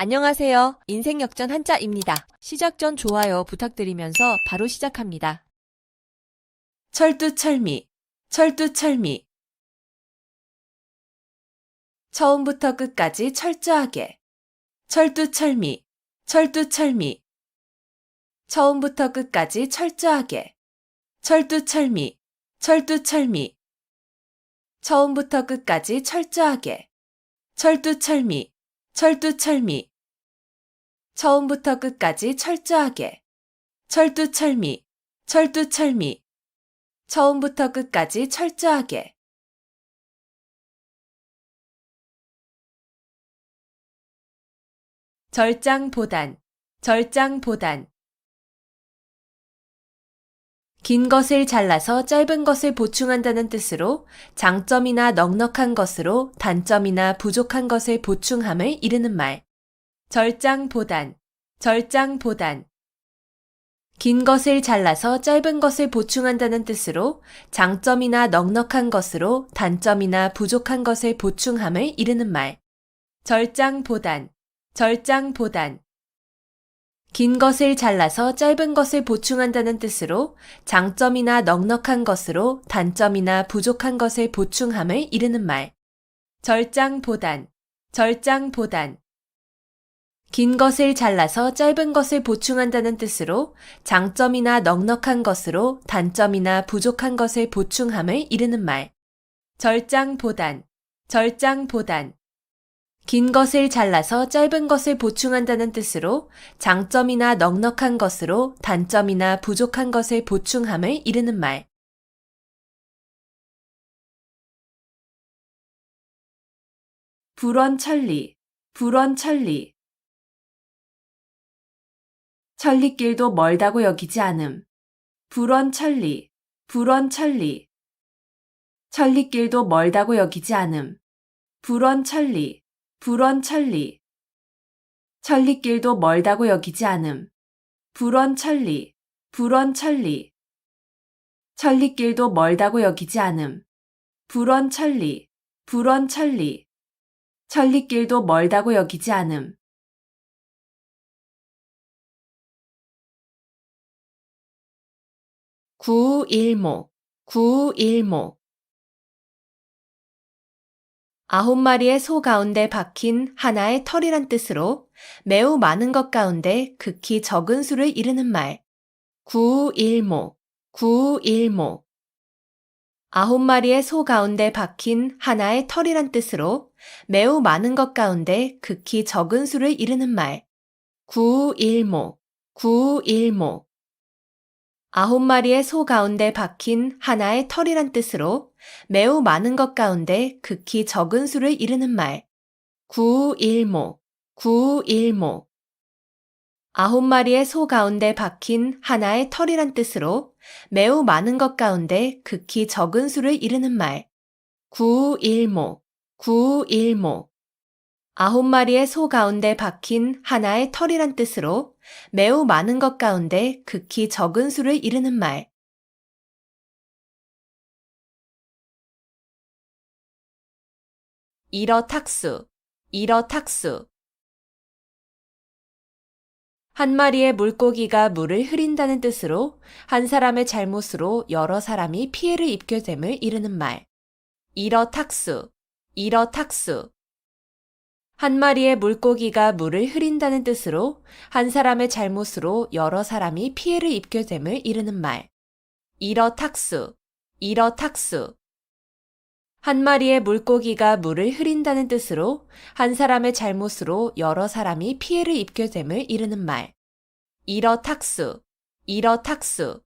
안녕하세요. 인생역전 한자입니다. 시작 전 좋아요 부탁드리면서 바로 시작합니다. 철두철미, 철두철미. 처음부터 끝까지 철저하게. 철두철미, 철두철미. 처음부터 끝까지 철저하게. 철두철미, 철두철미. 처음부터 끝까지 철저하게. 철두철미, 철두철미. 처음부터 끝까지 철저하게. 철두철미, 철두철미. 처음부터 끝까지 철저하게. 절장보단, 절장보단. 긴 것을 잘라서 짧은 것을 보충한다는 뜻으로 장점이나 넉넉한 것으로 단점이나 부족한 것을 보충함을 이르는 말. 절장보단, 절장보단. 긴 것을 잘라서 짧은 것을 보충한다는 뜻으로 장점이나 넉넉한 것으로 단점이나 부족한 것을 보충함을 이르는 말. 절장보단, 절장보단. 긴 것을 잘라서 짧은 것을 보충한다는 뜻으로 장점이나 넉넉한 것으로 단점이나 부족한 것을 보충함을 이르는 말. 절장보단, 절장보단. 긴 것을 잘라서 짧은 것을 보충한다는 뜻으로 장점이나 넉넉한 것으로 단점이나 부족한 것을 보충함을 이르는 말. 절장보단, 절장보단. 긴 것을 잘라서 짧은 것을 보충한다는 뜻으로 장점이나 넉넉한 것으로 단점이나 부족한 것을 보충함을 이르는 말. 불원천리, 불원천리. 천리길도 멀다고 여기지 않음. 불원천리, 불원천리. 천리길도 멀다고 여기지 않음. 불원천리, 불원천리. 천리길도 멀다고 여기지 않음. 불원천리, 불원천리. 천리길도 멀다고 여기지 않음. 불원천리, 불원천리. 천리길도 멀다고 여기지 않음. 구일목, 구일목. 9마리의 소 가운데 박힌 하나의 털이란 뜻으로 매우 많은 것 가운데 극히 적은 수를 이르는 말. 구일목, 구일목. 9마리의 소 가운데 박힌 하나의 털이란 뜻으로 매우 많은 것 가운데 극히 적은 수를 이르는 말. 구일목, 구일목. 9마리의 소 가운데 박힌 하나의 털이란 뜻으로 매우 많은 것 가운데 극히 적은 수를 이르는 말. 구일목, 구일목. 9마리의 소 가운데 박힌 하나의 털이란 뜻으로 매우 많은 것 가운데 극히 적은 수를 이르는 말. 구일목, 구일목. 9마리의 소 가운데 박힌 하나의 털이란 뜻으로 매우 많은 것 가운데 극히 적은 수를 이르는 말. 일어탁수, 일어탁수. 한 마리의 물고기가 물을 흐린다는 뜻으로 한 사람의 잘못으로 여러 사람이 피해를 입게 됨을 이르는 말. 일어탁수, 일어탁수. 한 마리의 물고기가 물을 흐린다는 뜻으로 한 사람의 잘못으로 여러 사람이 피해를 입게 됨을 이르는 말. 일어탁수, 일어탁수. 한 마리의 물고기가 물을 흐린다는 뜻으로 한 사람의 잘못으로 여러 사람이 피해를 입게 됨을 이르는 말. 일어탁수, 일어탁수.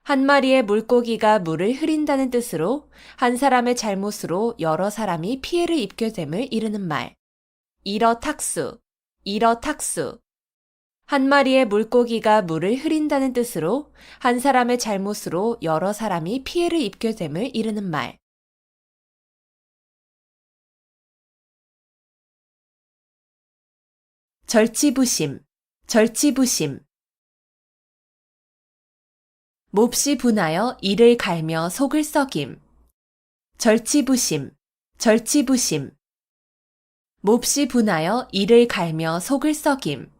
한 마리의 물고기가 물을 흐린다는 뜻으로 한 사람의 잘못으로 여러 사람이 피해를 입게 됨을 이르는 말. 일어탁수, 일어탁수. 한 마리의 물고기가 물을 흐린다는 뜻으로 한 사람의 잘못으로 여러 사람이 피해를 입게 됨을 이르는 말. 절치부심, 절치부심. 몹시 분하여 이를 갈며 속을 썩임. 절치부심, 절치부심. 몹시 분하여 이를 갈며 속을 썩임.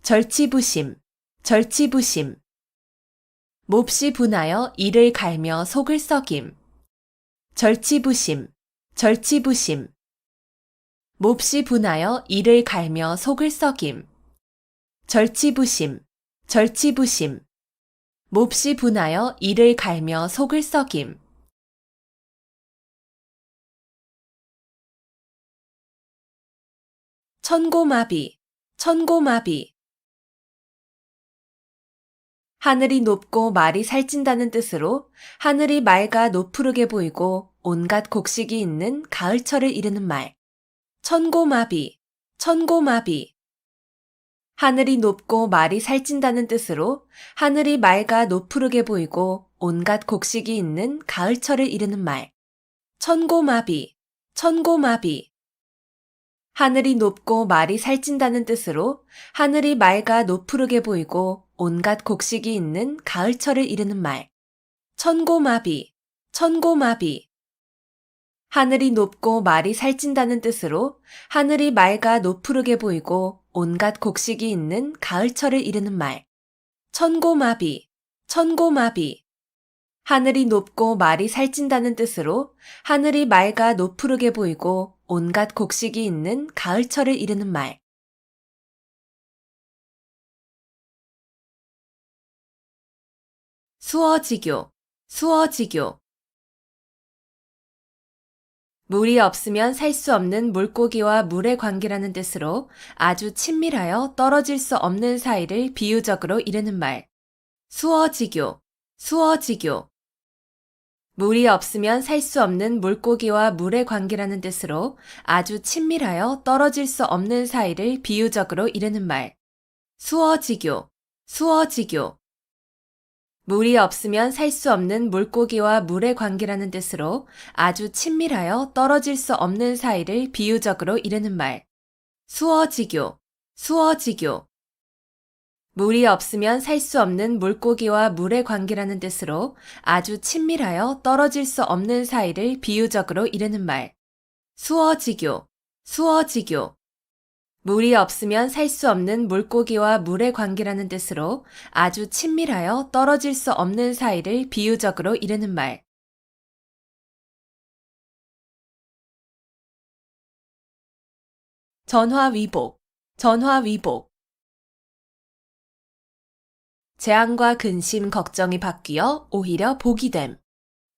절치부심, 절치부심. 몹시 분하여 이를 갈며 속을 썩임. 절치부심, 절치부심. 몹시 분하여 이를 갈며 속을 썩임. 절치부심, 절치부심. 몹시 분하여 이를 갈며 속을 썩임. 천고마비, 천고마비. 하늘이 높고 말이 살찐다는 뜻으로 하늘이 맑아 노푸르게 보이고 온갖 곡식이 있는 가을철을 이르는 말. 천고마비, 천고마비. 하늘이 높고 말이 살찐다는 뜻으로 하늘이 맑아 노푸르게 보이고 온갖 곡식이 있는 가을철을 이르는 말. 천고마비, 천고마비. 하늘이 높고 말이 살찐다는 뜻으로 하늘이 맑아 노푸르게 보이고 온갖 곡식이 있는 가을철을 이르는 말. 천고마비, 천고마비. 하늘이 높고 말이 살찐다는 뜻으로 하늘이 맑아 노푸르게 보이고 온갖 곡식이 있는 가을철을 이르는 말. 천고마비, 천고마비. 하늘이 높고 말이 살찐다는 뜻으로 하늘이 맑아 노푸르게 보이고 온갖 곡식이 있는 가을철을 이르는 말. 수어지교, 수어지교. 물이 없으면 살 수 없는 물고기와 물의 관계라는 뜻으로 아주 친밀하여 떨어질 수 없는 사이를 비유적으로 이르는 말. 수어지교, 수어지교. 물이 없으면 살 수 없는 물고기와 물의 관계라는 뜻으로 아주 친밀하여 떨어질 수 없는 사이를 비유적으로 이르는 말. 수어지교, 수어지교. 물이 없으면 살 수 없는 물고기와 물의 관계라는 뜻으로 아주 친밀하여 떨어질 수 없는 사이를 비유적으로 이르는 말. 수어지교, 수어지교. 물이 없으면 살 수 없는 물고기와 물의 관계라는 뜻으로 아주 친밀하여 떨어질 수 없는 사이를 비유적으로 이르는 말. 수어지교, 수어지교. 물이 없으면 살 수 없는 물고기와 물의 관계라는 뜻으로 아주 친밀하여 떨어질 수 없는 사이를 비유적으로 이르는 말. 전화위복, 전화위복. 재앙과 근심, 걱정이 바뀌어 오히려 복이 됨.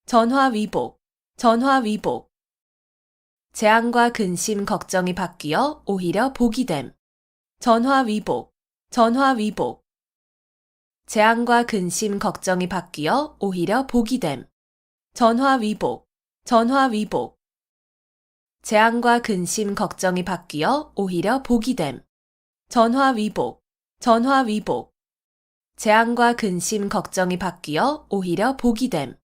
전화위복, 전화위복. 재앙과 근심, 걱정이 바뀌어 오히려 복이 됨. 전화위복, 전화위복. 재앙과 근심, 걱정이 바뀌어 오히려 복이 됨. 전화위복, 전화위복. 재앙과 근심, 걱정이 바뀌어 오히려 복이 됨. 전화위복, 전화위복. 재앙과 근심, 걱정이 바뀌어 오히려 복이 됨.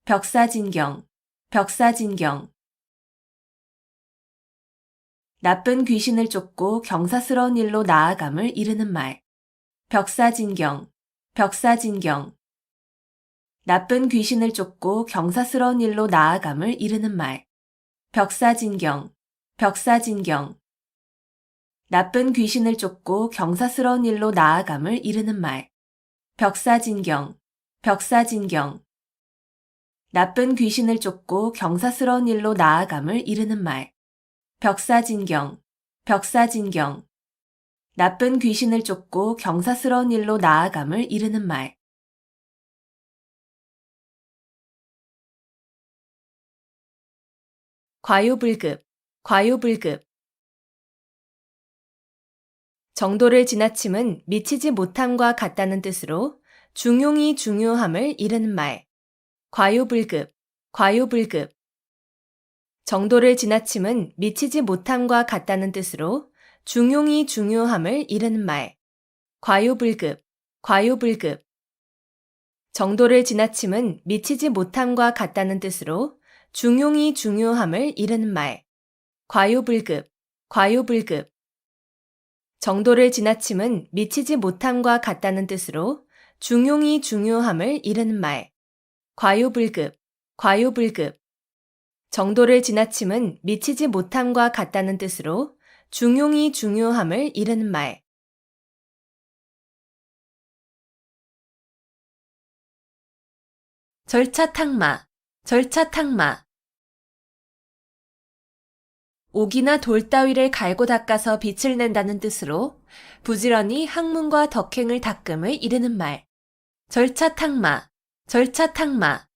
벽사진경, 벽사진경. 나쁜 귀신을 쫓고 경사스러운 일로 나아감을 이르는 말. 벽사진경, 벽사진경. 나쁜 귀신을 쫓고 경사스러운 일로 나아감을 이르는 말. 벽사진경, 벽사진경. 나쁜 귀신을 쫓고 경사스러운 일로 나아감을 이르는 말. 벽사진경, 벽사진경. 나쁜 귀신을 쫓고 경사스러운 일로 나아감을 이르는 말. 벽사진경, 벽사진경. 나쁜 귀신을 쫓고 경사스러운 일로 나아감을 이르는 말. 과유불급, 과유불급. 정도를 지나침은 미치지 못함과 같다는 뜻으로 중용이 중요함을 이르는 말. 과유불급, 과유불급. 정도를 지나침은 미치지 못함과 같다는 뜻으로 중용이 중요함을 이르는 말. 과유불급, 과유불급. 정도를 지나침은 미치지 못함과 같다는 뜻으로 중용이 중요함을 이르는 말. 과유불급, 과유불급. 정도를 지나침은 미치지 못함과 같다는 뜻으로 중용이 중요함을 이르는 말. 과유불급, 과유불급. 정도를 지나침은 미치지 못함과 같다는 뜻으로 중용이 중요함을 이르는 말. 절차탕마, 절차탕마. 옥이나 돌 따위를 갈고 닦아서 빛을 낸다는 뜻으로 부지런히 학문과 덕행을 닦음을 이르는 말. 절차탕마, 절차탕마.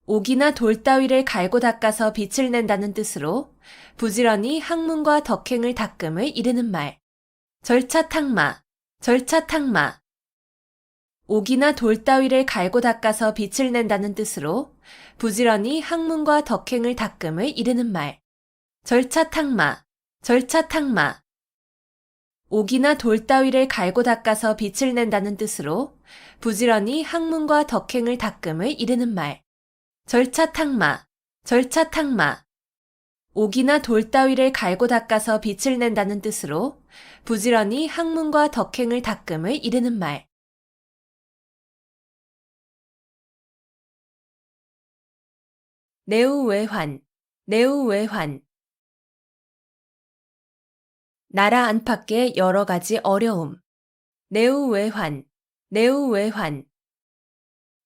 옥이나 돌 따위를 갈고 닦아서 빛을 낸다는 뜻으로 부지런히 학문과 덕행을 닦음을 이르는 말. 절차탕마, 절차탕마. 옥이나 돌 따위를 갈고 닦아서 빛을 낸다는 뜻으로 부지런히 학문과 덕행을 닦음을 이르는 말. 절차탕마, 절차탕마. 옥이나 돌 따위를 갈고 닦아서 빛을 낸다는 뜻으로 부지런히 학문과 덕행을 닦음을 이르는 말. 절차탕마, 절차탕마. 옥이나 돌 따위를 갈고 닦아서 빛을 낸다는 뜻으로 부지런히 학문과 덕행을 닦음을 이르는 말. 내우외환, 내우외환. 나라 안팎의 여러 가지 어려움. 내우외환, 내우외환.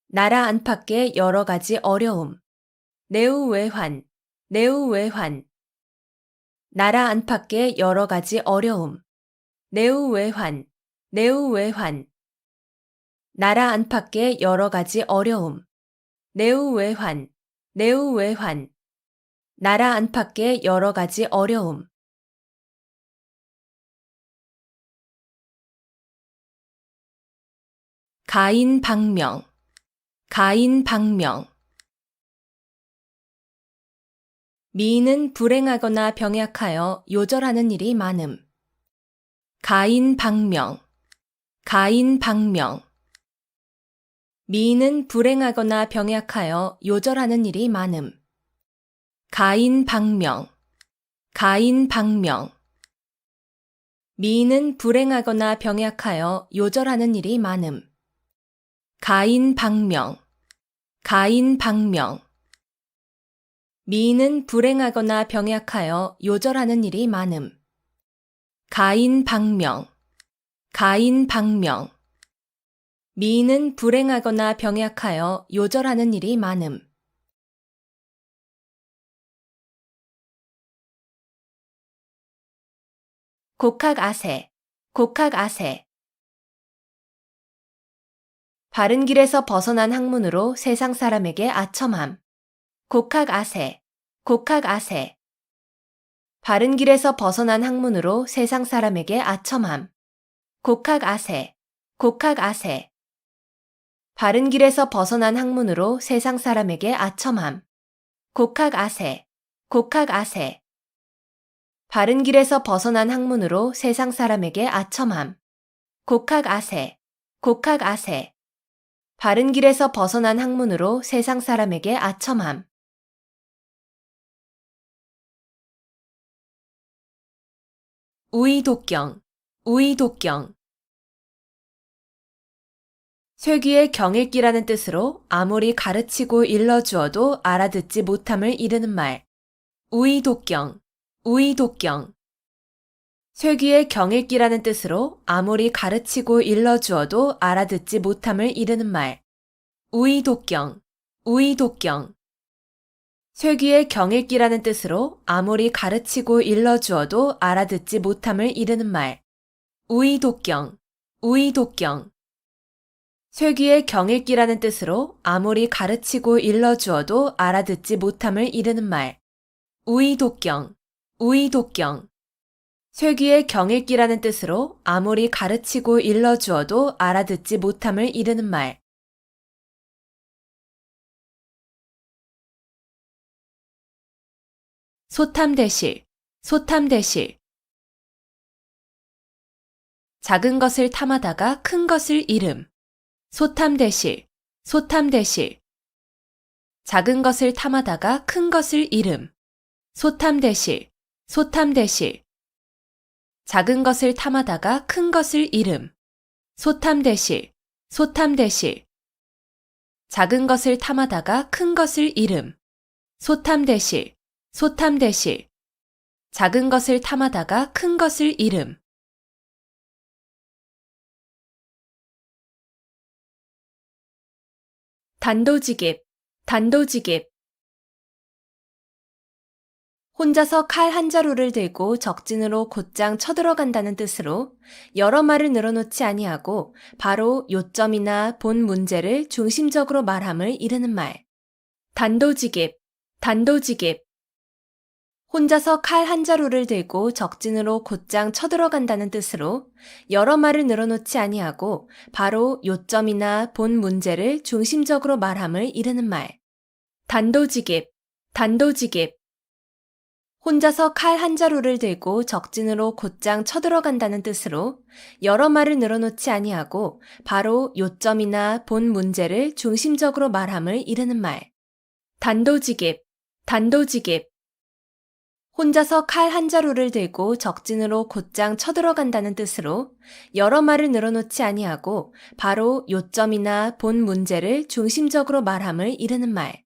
나라 안팎의 여러 가지 어려움. 내우외환, 내우외환. 나라 안팎의 여러 가지 어려움. 내우외환, 내우외환. 나라 안팎의 여러 가지 어려움. 내우외환, 내우외환. 나라 안팎의 여러 가지 어려움. 가인방명, 가인방명. 미인은 불행하거나 병약하여 요절하는 일이 많음. 가인방명, 가인방명. 미인은 불행하거나 병약하여 요절하는 일이 많음. 가인방명, 가인방명. 미인은 불행하거나 병약하여 요절하는 일이 많음. 가인방명, 가인방명. 미인은 불행하거나 병약하여 요절하는 일이 많음. 가인방명, 가인방명. 미인은 불행하거나 병약하여 요절하는 일이 많음. 곡학아세, 곡학아세. 바른 길에서 벗어난 학문으로 세상 사람에게 아첨함. 곡학아세, 곡학아세. 바른 길에서 벗어난 학문으로 세상 사람에게 아첨함. 곡학아세, 곡학아세. 바른 길에서 벗어난 학문으로 세상 사람에게 아첨함. 곡학아세, 곡학아세. 바른 길에서 벗어난 학문으로 세상 사람에게 아첨함. 곡학아세, 곡학아세. 바른 길에서 벗어난 학문으로 세상 사람에게 아첨함. 우의독경, 우의독경. 쇠귀의 경읽기라는 뜻으로 아무리 가르치고 일러주어도 알아듣지 못함을 이르는 말. 우의독경, 우의독경. 쇠귀의 경읽기라는 뜻으로 아무리 가르치고 일러주어도 알아듣지 못함을 이르는 말. 우의독경, 우의독경. 쇠귀의 경읽기라는 뜻으로 아무리 가르치고 일러주어도 알아듣지 못함을 이르는 말. 우의독경, 우의독경. 쇠귀의 경읽기라는 뜻으로 아무리 가르치고 일러주어도 알아듣지 못함을 이르는 말. 우의독경, 우의독경. 쇠귀의 경읽기라는 뜻으로 아무리 가르치고 일러주어도 알아듣지 못함을 이르는 말. 소탐대실, 소탐대실. 작은 것을 탐하다가 큰 것을 잃음. 소탐대실, 소탐대실. 작은 것을 탐하다가 큰 것을 잃음. 소탐대실, 소탐대실. 작은 것을 탐하다가 큰 것을 잃음. 소탐대실, 소탐대실. 작은 것을 탐하다가 큰 것을 잃음. 소탐대실, 소탐대실. 작은 것을 탐하다가 큰 것을 잃음. 단도직입, 단도직입. 혼자서 칼 한 자루를 들고 적진으로 곧장 쳐들어간다는 뜻으로 여러 말을 늘어놓지 아니하고 바로 요점이나 본 문제를 중심적으로 말함을 이르는 말. 단도직입, 단도직입. 혼자서 칼 한 자루를 들고 적진으로 곧장 쳐들어간다는 뜻으로 여러 말을 늘어놓지 아니하고 바로 요점이나 본 문제를 중심적으로 말함을 이르는 말. 단도직입, 단도직입. 혼자서 칼 한 자루를 들고 적진으로 곧장 쳐들어간다는 뜻으로 여러 말을 늘어놓지 아니하고 바로 요점이나 본 문제를 중심적으로 말함을 이르는 말. 단도직입, 단도직입. 혼자서 칼 한 자루를 들고 적진으로 곧장 쳐들어간다는 뜻으로 여러 말을 늘어놓지 아니하고 바로 요점이나 본 문제를 중심적으로 말함을 이르는 말.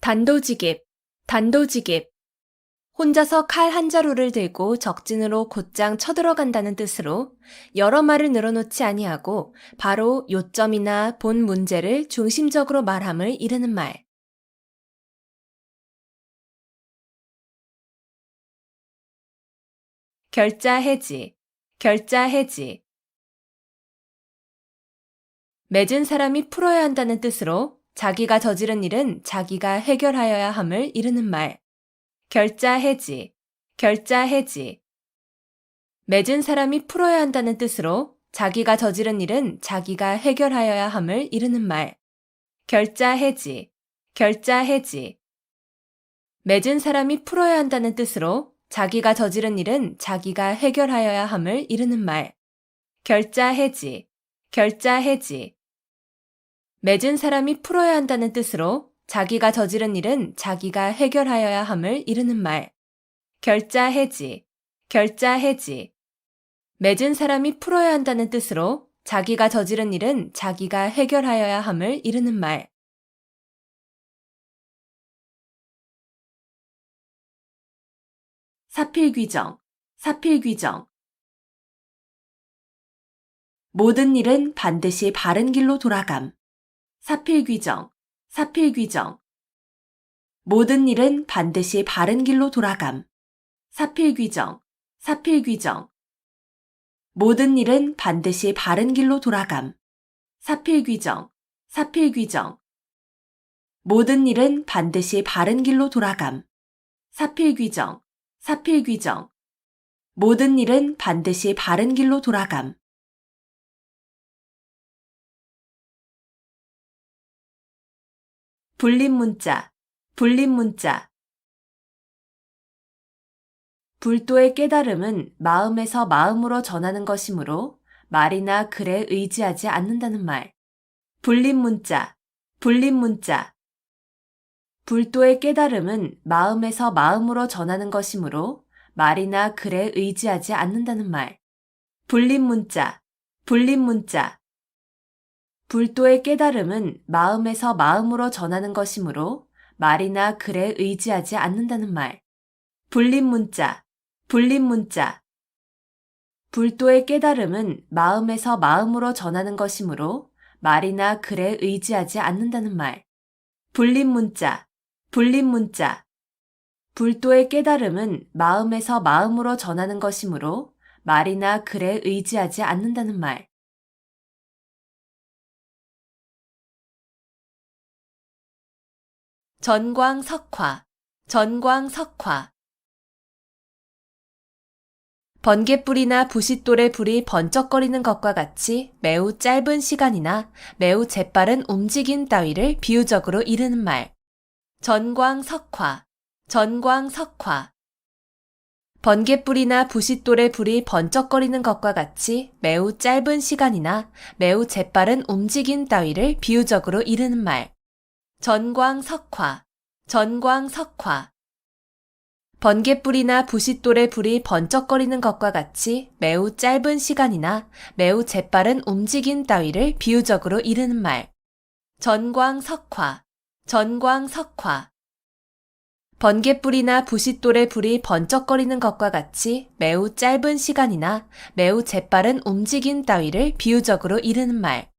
단도직입, 단도직입. 혼자서 칼 한 자루를 들고 적진으로 곧장 쳐들어간다는 뜻으로 여러 말을 늘어놓지 아니하고 바로 요점이나 본 문제를 중심적으로 말함을 이르는 말. 결자해지, 결자해지. 맺은 사람이 풀어야 한다는 뜻으로 자기가 저지른 일은 자기가 해결하여야 함을 이르는 말. 결자해지, 결자해지. 맺은 사람이 풀어야 한다는 뜻으로 자기가 저지른 일은 자기가 해결하여야 함을 이르는 말. 결자해지, 결자해지. 맺은 사람이 풀어야 한다는 뜻으로 자기가 저지른 일은 자기가 해결하여야 함을 이르는 말. 결자해지, 결자해지. 맺은 사람이 풀어야 한다는 뜻으로 자기가 저지른 일은 자기가 해결하여야 함을 이르는 말. 결자해지, 결자해지. 맺은 사람이 풀어야 한다는 뜻으로 자기가 저지른 일은 자기가 해결하여야 함을 이르는 말. 사필귀정, 사필귀정. 모든 일은 반드시 바른 길로 돌아감. 사필귀정, 사필귀정. 모든 일은 반드시 바른 길로 돌아감. 사필귀정, 사필귀정. 모든 일은 반드시 바른 길로 돌아감. 사필귀정, 사필귀정. 모든 일은 반드시 바른 길로 돌아감. 사필귀정, 사필귀정. 모든 일은 반드시 바른 길로 돌아감. 불림문자, 불림문자. 불도의 깨달음은 마음에서 마음으로 전하는 것이므로 말이나 글에 의지하지 않는다는 말. 불림문자, 불림문자. 불도의 깨달음은 마음에서 마음으로 전하는 것이므로 말이나 글에 의지하지 않는다는 말. 불림문자, 불림문자. 불도의 깨달음은 마음에서 마음으로 전하는 것이므로 말이나 글에 의지하지 않는다는 말. 불림문자, 불림문자. 불도의 깨달음은 마음에서 마음으로 전하는 것이므로 말이나 글에 의지하지 않는다는 말. 불림문자, 불림문자. 불도의 깨달음은 마음에서 마음으로 전하는 것이므로 말이나 글에 의지하지 않는다는 말. 전광석화, 전광석화. 번갯불이나 부싯돌의 불이 번쩍거리는 것과 같이 매우 짧은 시간이나 매우 재빠른 움직임 따위를 비유적으로 이르는 말. 전광석화, 전광석화. 번갯불이나 부싯돌의 불이 번쩍거리는 것과 같이 매우 짧은 시간이나 매우 재빠른 움직임 따위를 비유적으로 이르는 말. 전광석화, 전광석화. 번갯불이나 부싯돌의 불이 번쩍거리는 것과 같이 매우 짧은 시간이나 매우 재빠른 움직임 따위를 비유적으로 이르는 말. 전광석화, 전광석화. 번갯불이나 부싯돌의 불이 번쩍거리는 것과 같이 매우 짧은 시간이나 매우 재빠른 움직임 따위를 비유적으로 이르는 말.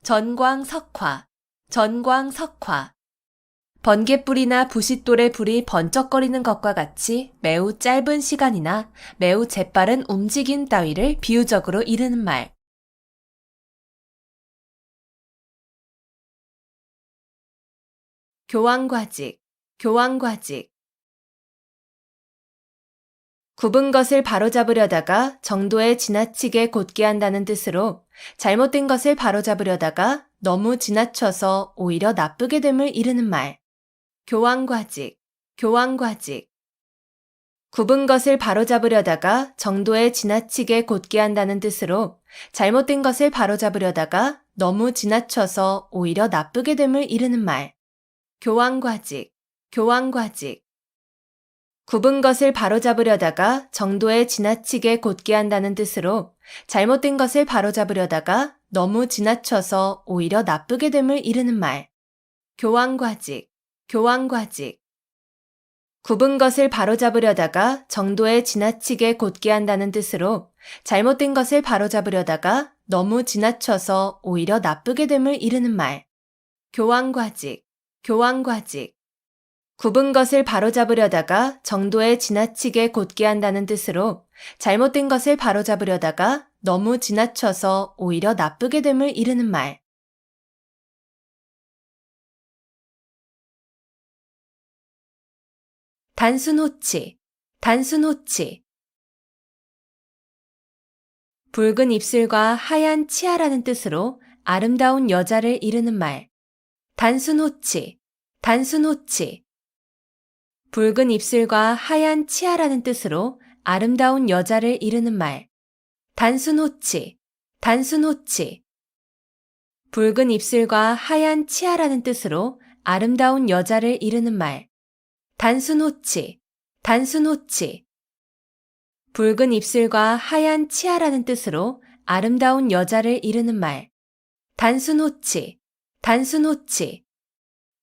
전광석화, 전광석화. 번갯불이나 부싯돌의 불이 번쩍거리는 것과 같이 매우 짧은 시간이나 매우 재빠른 움직임 따위를 비유적으로 이르는 말. 교황과직, 교황과직. 굽은 것을 바로잡으려다가 정도에 지나치게 곧게 한다는 뜻으로 잘못된 것을 바로잡으려다가 너무 지나쳐서 오히려 나쁘게 됨을 이르는 말. 교황과직, 교황과직. 굽은 것을 바로잡으려다가 정도에 지나치게 곧게 한다는 뜻으로 잘못된 것을 바로잡으려다가 너무 지나쳐서 오히려 나쁘게 됨을 이르는 말. 교황과직, 교황과직. 굽은 것을 바로잡으려다가 정도에 지나치게 곧게 한다는 뜻으로 잘못된 것을 바로잡으려다가 너무 지나쳐서 오히려 나쁘게 됨을 이르는 말. 교황과직, 교황과직. 굽은 것을 바로잡으려다가 정도에 지나치게 곧게 한다는 뜻으로 잘못된 것을 바로잡으려다가 너무 지나쳐서 오히려 나쁘게 됨을 이르는 말. 교황과직, 교황과직. 굽은 것을 바로잡으려다가 정도에 지나치게 곧게 한다는 뜻으로 잘못된 것을 바로잡으려다가 너무 지나쳐서 오히려 나쁘게 됨을 이르는 말. 단순호치, 단순호치. 붉은 입술과 하얀 치아라는 뜻으로 아름다운 여자를 이르는 말. 단순호치, 단순호치. 붉은 입술과 하얀 치아라는 뜻으로 아름다운 여자를 이르는 말. 단순호치, 단순호치. 붉은 입술과 하얀 치아라는 뜻으로 아름다운 여자를 이르는 말. 단순호치, 단순호치. 붉은 입술과 하얀 치아라는 뜻으로 아름다운 여자를 이르는 말. 단순호치, 단순호치.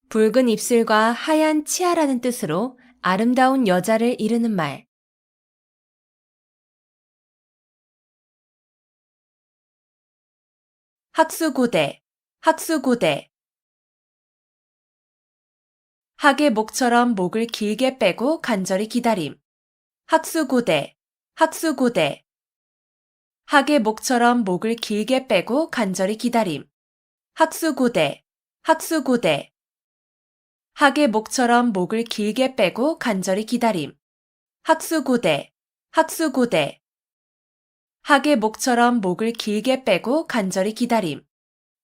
붉은 입술과 하얀 치아라는 뜻으로 아름다운 여자를 이르는 말. 학수고대, 학수고대. 학의 목처럼 목을 길게 빼고 간절히 기다림. 학수고대, 학수고대. 학의 목처럼 목을 길게 빼고 간절히 기다림. 학수고대, 학수고대. 학의 목처럼 목을 길게 빼고 간절히 기다림. 학수고대, 학수고대. 학의 목처럼 목을 길게 빼고 간절히 기다림.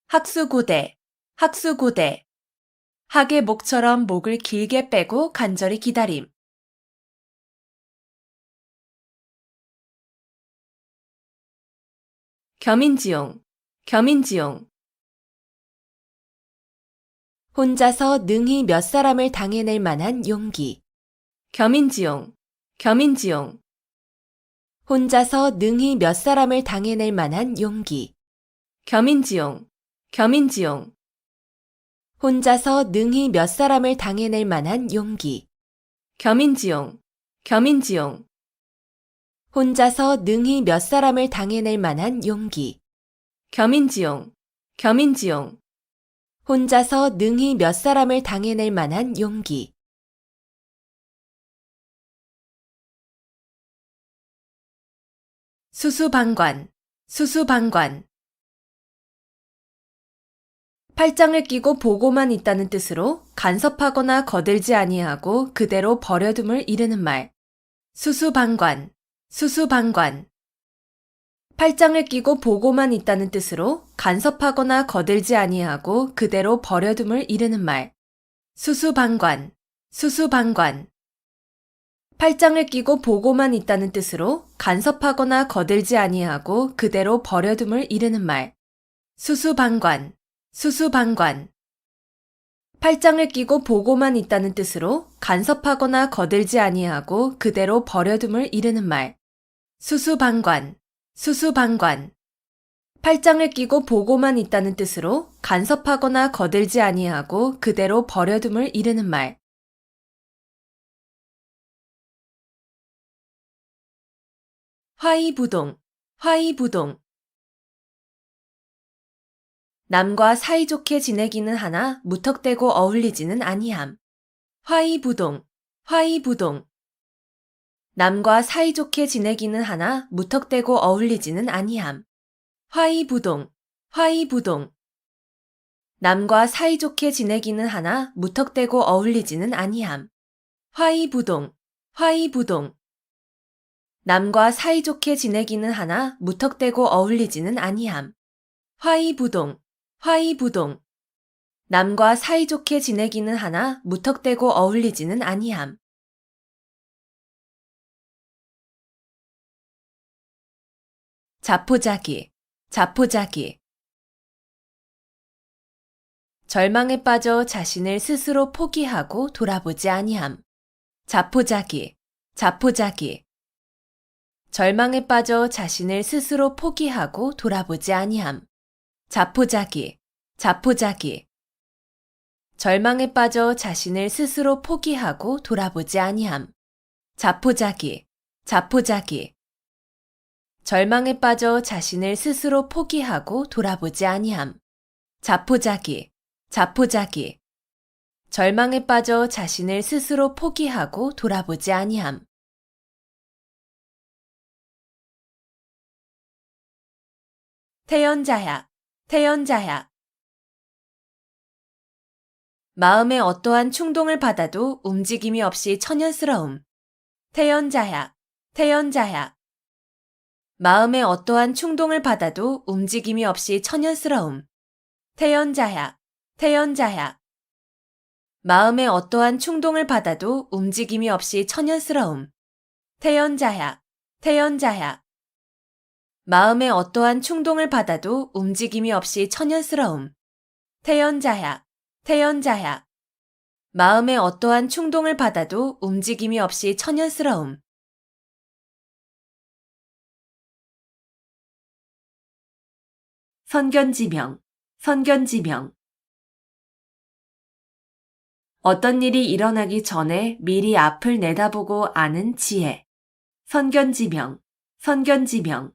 학수고대, 학수고대. 학의 목처럼 목을 길게 빼고 간절히 기다림. 겸인지용, 겸인지용. 혼자서 능히 몇 사람을 당해낼 만한 용기. 겸인지용, 겸인지용. 혼자서 능히 몇 사람을 당해낼 만한 용기. 겸인지용, 겸인지용. 혼자서 능히 몇 사람을 당해낼 만한 용기. 겸인지용, 겸인지용. 혼자서 능히 몇 사람을 당해낼 만한 용기. 겸인지용, 겸인지용. 혼자서 능히 몇 사람을 당해낼 만한 용기. 수수방관, 수수방관. 팔짱을 끼고 보고만 있다는 뜻으로 간섭하거나 거들지 아니하고 그대로 버려둠을 이르는 말. 수수방관, 수수방관. 팔짱을 끼고 보고만 있다는 뜻으로 간섭하거나 거들지 아니하고 그대로 버려둠을 이르는 말. 수수방관, 수수방관. 팔짱을 끼고 보고만 있다는 뜻으로 간섭하거나 거들지 아니하고 그대로 버려둠을 이르는 말. 수수방관, 수수방관. 팔짱을 끼고 보고만 있다는 뜻으로 간섭하거나 거들지 아니하고 그대로 버려둠을 이르는 말. 수수방관, 수수방관. 팔짱을 끼고 보고만 있다는 뜻으로 간섭하거나 거들지 아니하고 그대로 버려둠을 이르는 말. 화이부동, 화이부동. 남과 사이좋게 지내기는 하나 무턱대고 어울리지는 아니함. 화이부동, 화이부동. 남과 사이좋게 지내기는 하나 무턱대고 어울리지는 아니함. 화이부동, 화이부동. 남과 사이좋게 지내기는 하나 무턱대고 어울리지는 아니함. 화이부동, 화이부동. 남과 사이좋게 지내기는 하나 무턱대고 어울리지는 아니함. 화이부동, 화이부동. 남과 사이좋게 지내기는 하나 무턱대고 어울리지는 아니함. 자포자기, 자포자기. 절망에 빠져 자신을 스스로 포기하고 돌아보지 아니함. 자포자기, 자포자기. 절망에 빠져 자신을 스스로 포기하고 돌아보지 아니함. 자포자기, 자포자기. 절망에 빠져 자신을 스스로 포기하고 돌아보지 아니함. 자포자기, 자포자기. 절망에 빠져 자신을 스스로 포기하고 돌아보지 아니함. 자포자기, 자포자기. 절망에 빠져 자신을 스스로 포기하고 돌아보지 아니함. 태연자야, 태연자야. 마음에 어떠한 충동을 받아도 움직임이 없이 천연스러움. 태연자야, 태연자야. 마음에 어떠한 충동을 받아도 움직임이 없이 천연스러움. 태연자야, 태연자야. 마음에 어떠한 충동을 받아도 움직임이 없이 천연스러움. 태연자야, 태연자야. 마음에 어떠한 충동을 받아도 움직임이 없이 천연스러움. 태연자야, 태연자야. 마음에 어떠한 충동을 받아도 움직임이 없이 천연스러움. 선견지명, 선견지명. 어떤 일이 일어나기 전에 미리 앞을 내다보고 아는 지혜. 선견지명, 선견지명.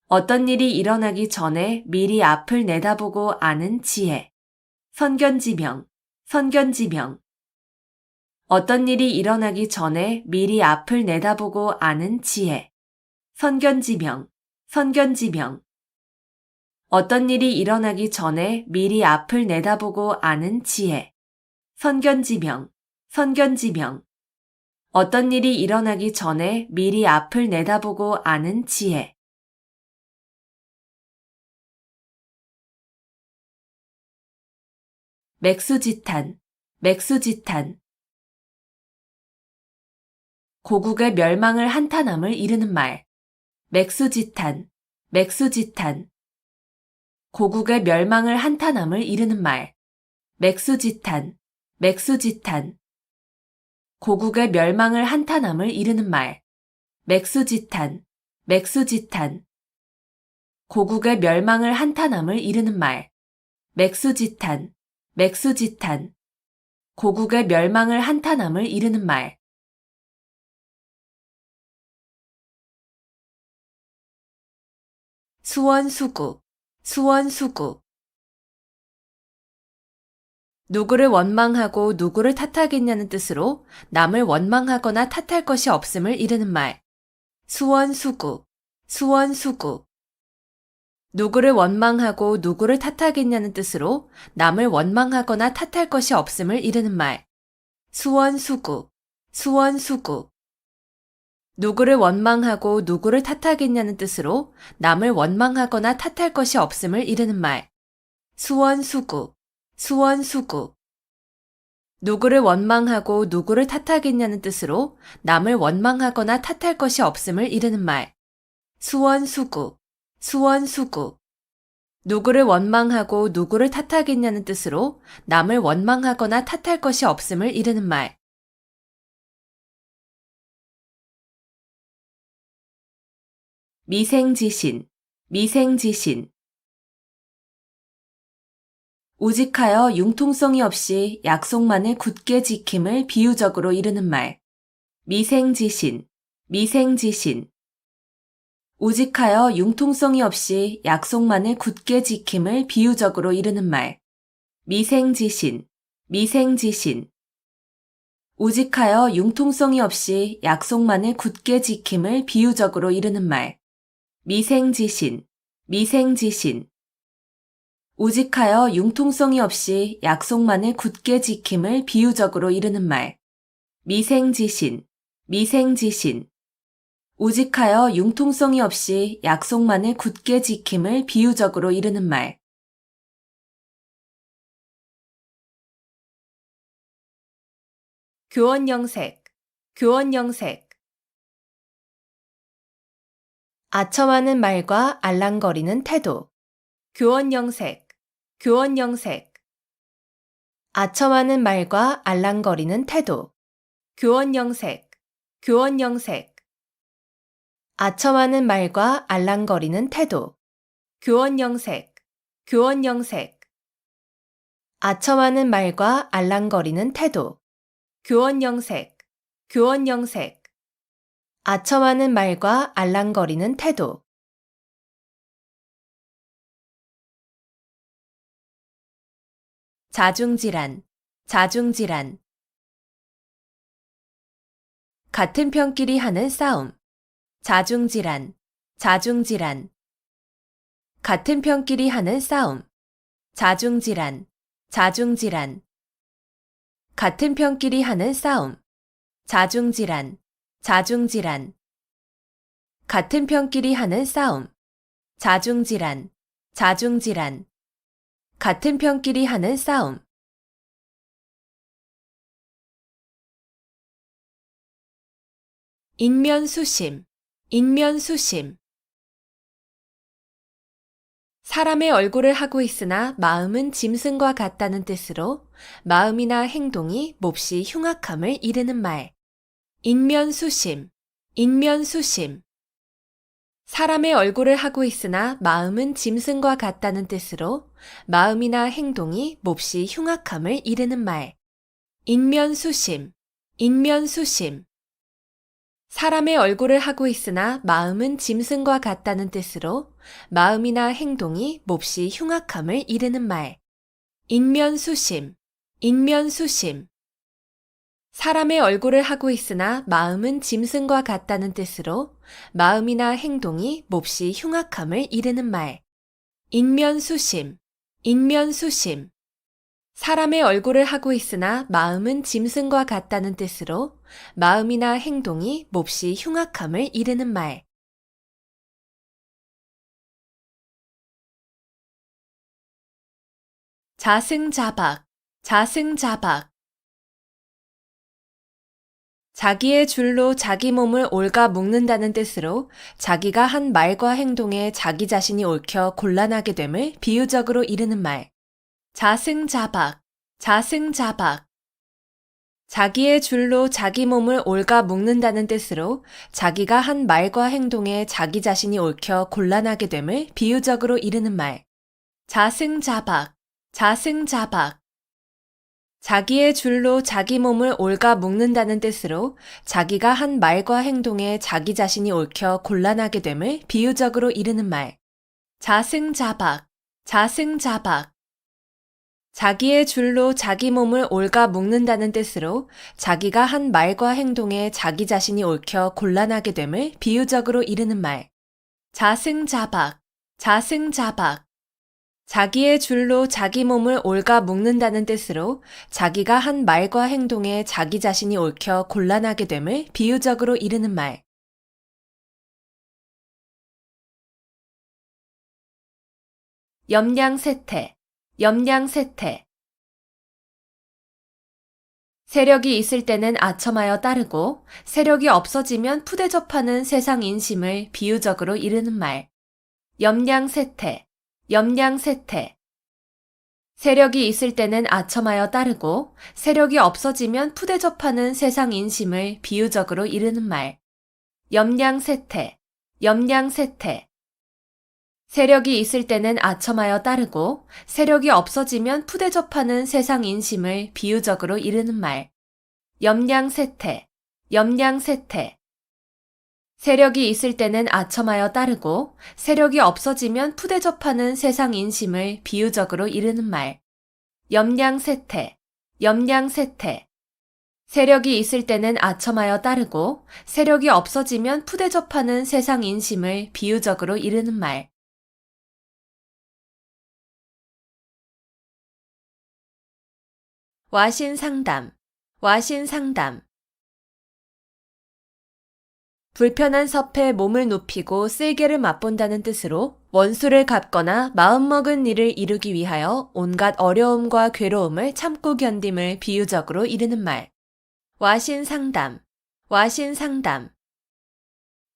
어떤 일이 일어나기 전에 미리 앞을 내다보고 아는 지혜. 선견지명, 선견지명. 어떤 일이 일어나기 전에 미리 앞을 내다보고 아는 지혜. 선견지명, 선견지명. 어떤 일이 일어나기 전에 미리 앞을 내다보고 아는 지혜. 선견지명, 선견지명. 어떤 일이 일어나기 전에 미리 앞을 내다보고 아는 지혜. 맥수지탄, 맥수지탄. 고국의 멸망을 한탄함을 이르는 말. 맥수지탄, 맥수지탄. 고국의 멸망을 한탄함을 이르는 말. 맥수지탄, 맥수지탄. 고국의 멸망을 한탄함을 이르는 말. 맥수지탄, 맥수지탄. 고국의 멸망을 한탄함을 이르는 말. 맥수지탄, 맥수지탄. 고국의 멸망을 한탄함을 이르는 말. 수원수구, 수원수구. 누구를 원망하고 누구를 탓하겠냐는 뜻으로 남을 원망하거나 탓할 것이 없음을 이르는 말. 수원수구, 수원수구. 누구를 원망하고 누구를 탓하겠냐는 뜻으로 남을 원망하거나 탓할 것이 없음을 이르는 말. 수원수구, 수원수구. 누구를 원망하고 누구를 탓하겠냐는 뜻으로 남을 원망하거나 탓할 것이 없음을 이르는 말. 수원수구, 수원수구. 누구를 원망하고 누구를 탓하겠냐는 뜻으로 남을 원망하거나 탓할 것이 없음을 이르는 말. 수원수구, 수원수구. 누구를 원망하고 누구를 탓하겠냐는 뜻으로 남을 원망하거나 탓할 것이 없음을 이르는 말. 미생지신, 미생지신. 우직하여 융통성이 없이 약속만을 굳게 지킴을 비유적으로 이르는 말. 미생지신, 미생지신. 우직하여 융통성이 없이 약속만을 굳게 지킴을 비유적으로 이르는 말. 미생지신, 미생지신. 우직하여 융통성이 없이 약속만을 굳게 지킴을 비유적으로 이르는 말. 미생지신, 미생지신. 우직하여 융통성이 없이 약속만을 굳게 지킴을 비유적으로 이르는 말. 미생지신, 미생지신. 우직하여 융통성이 없이 약속만을 굳게 지킴을 비유적으로 이르는 말. 교원영색, 교원영색. 아첨하는 말과 알랑거리는 태도. 교원영색, 교원영색. 아첨하는 말과 알랑거리는 태도. 교원영색, 교원영색. 아첨하는 말과 알랑거리는 태도. 교원영색, 교원영색. 아첨하는 말과 알랑거리는 태도. 교원영색, 교원영색. 아첨하는 말과 알랑거리는 태도. 자중질환, 자중질환. 같은 편끼리 하는 싸움. 자중질환, 자중질환. 같은 편끼리 하는 싸움. 자중질환, 자중질환. 같은 편끼리 하는 싸움. 자중질환, 자중질환. 같은 편끼리 하는 싸움. 자중질환, 자중질환. 같은 편끼리 하는 싸움. 인면수심, 인면수심. 사람의 얼굴을 하고 있으나 마음은 짐승과 같다는 뜻으로 마음이나 행동이 몹시 흉악함을 이르는 말. 인면수심, 인면수심. 사람의 얼굴을 하고 있으나 마음은 짐승과 같다는 뜻으로 마음이나 행동이 몹시 흉악함을 이르는 말. 인면수심, 인면수심. 사람의 얼굴을 하고 있으나 마음은 짐승과 같다는 뜻으로 마음이나 행동이 몹시 흉악함을 이르는 말. 인면수심, 인면수심. 사람의 얼굴을 하고 있으나 마음은 짐승과 같다는 뜻으로 마음이나 행동이 몹시 흉악함을 이르는 말. 인면수심, 인면수심. 사람의 얼굴을 하고 있으나 마음은 짐승과 같다는 뜻으로 마음이나 행동이 몹시 흉악함을 이르는 말. 자승자박, 자승자박. 자기의 줄로 자기 몸을 옳가 묶는다는 뜻으로 자기가 한 말과 행동에 자기 자신이 옳혀 곤란하게 됨을 비유적으로 이르는 말. 자승자박, 자승자박. 자기의 줄로 자기 몸을 옳가 묶는다는 뜻으로 자기가 한 말과 행동에 자기 자신이 옳혀 곤란하게 됨을 비유적으로 이르는 말. 자승자박, 자승자박. 자기의 줄로 자기 몸을 옳가 묶는다는 뜻으로 자기가 한 말과 행동에 자기 자신이 옳혀 곤란하게 됨을 비유적으로 이르는 말. 자승자박, 자승자박. 자기의 줄로 자기 몸을 옳가 묶는다는 뜻으로 자기가 한 말과 행동에 자기 자신이 옳혀 곤란하게 됨을 비유적으로 이르는 말. 자승자박, 자승자박. 자기의 줄로 자기 몸을 옳가 묶는다는 뜻으로 자기가 한 말과 행동에 자기 자신이 옳혀 곤란하게 됨을 비유적으로 이르는 말. 염량세태, 염량세태. 세력이 있을 때는 아첨하여 따르고 세력이 없어지면 푸대접하는 세상 인심을 비유적으로 이르는 말. 염량세태, 염량세태. 세력이 있을 때는 아첨하여 따르고 세력이 없어지면 푸대접하는 세상 인심을 비유적으로 이르는 말. 염량세태, 염량세태. 세력이 있을 때는 아첨하여 따르고 세력이 없어지면 푸대접하는 세상 인심을 비유적으로 이르는 말. 염량세태, 염량세태. 세력이 있을 때는 아첨하여 따르고 세력이 없어지면 푸대접하는 세상 인심을 비유적으로 이르는 말. 염량세태, 염량세태. 세력이 있을 때는 아첨하여 따르고 세력이 없어지면 푸대접하는 세상 인심을 비유적으로 이르는 말. 와신상담, 와신상담. 불편한 섭에 몸을 눕히고 쓸개를 맛본다는 뜻으로 원수를 갚거나 마음먹은 일을 이루기 위하여 온갖 어려움과 괴로움을 참고 견딤을 비유적으로 이르는 말. 와신상담, 와신상담.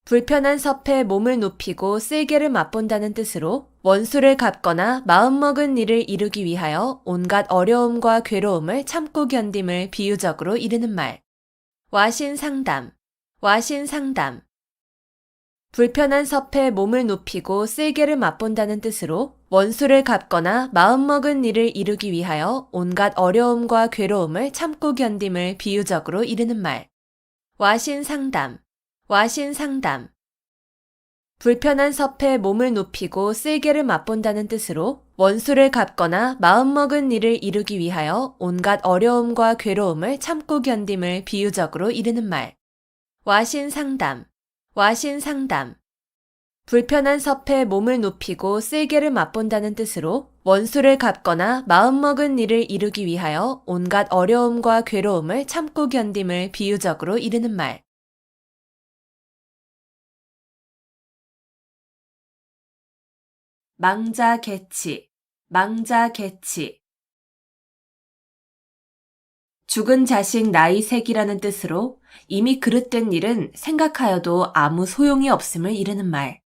불편한 섭에 몸을 눕히고 쓸개를 맛본다는 뜻으로 원수를 갚거나 마음먹은 일을 이루기 위하여 온갖 어려움과 괴로움을 참고 견딤을 비유적으로 이르는 말. 와신상담, 와신상담. 불편한 섭에 몸을 눕히고 쓸개를 맛본다는 뜻으로 원수를 갚거나 마음먹은 일을 이루기 위하여 온갖 어려움과 괴로움을 참고 견딤을 비유적으로 이르는 말. 와신상담, 와신상담. 불편한 섭에 몸을 눕히고 쓸개를 맛본다는 뜻으로 원수를 갚거나 마음먹은 일을 이루기 위하여 온갖 어려움과 괴로움을 참고 견딤을 비유적으로 이르는 말. 와신상담, 와신상담. 불편한 섭에 몸을 눕히고 쓸개를 맛본다는 뜻으로 원수를 갚거나 마음먹은 일을 이루기 위하여 온갖 어려움과 괴로움을 참고 견딤을 비유적으로 이르는 말. 망자개치, 망자개치. 죽은 자식 나이색이라는 뜻으로 이미 그릇된 일은 생각하여도 아무 소용이 없음을 이르는 말.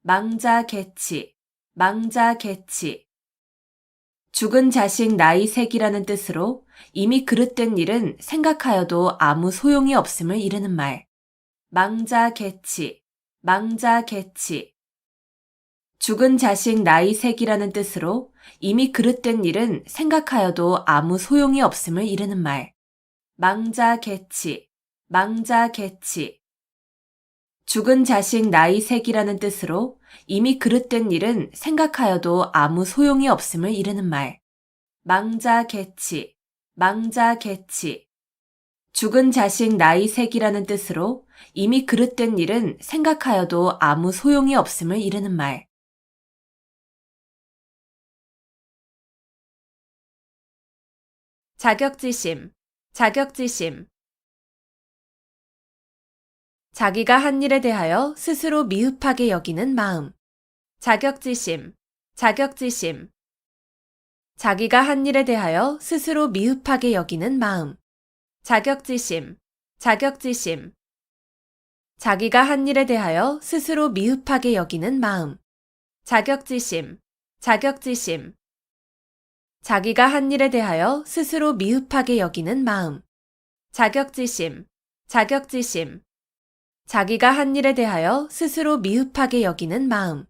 망자개치, 망자개치. 죽은 자식 나이색이라는 뜻으로 이미 그릇된 일은 생각하여도 아무 소용이 없음을 이르는 말. 망자개치, 망자개치. 죽은 자식 나이색이라는 뜻으로 이미 그릇된 일은 생각하여도 아무 소용이 없음을 이르는 말. 망자개치, 망자개치. 죽은 자식 나이색이라는 뜻으로 이미 그릇된 일은 생각하여도 아무 소용이 없음을 이르는 말. 망자개치, 망자개치. 죽은 자식 나이색이라는 뜻으로 이미 그릇된 일은 생각하여도 아무 소용이 없음을 이르는 말. 자격지심, 자격지심. 자기가 한 일에 대하여 스스로 미흡하게 여기는 마음. 자격지심, 자격지심. 자기가 한 일에 대하여 스스로 미흡하게 여기는 마음. 자격지심, 자격지심. 자기가 한 일에 대하여 스스로 미흡하게 여기는 마음. 자격지심, 자격지심. 자기가 한 일에 대하여 스스로 미흡하게 여기는 마음. 자격지심, 자격지심. 자기가 한 일에 대하여 스스로 미흡하게 여기는 마음.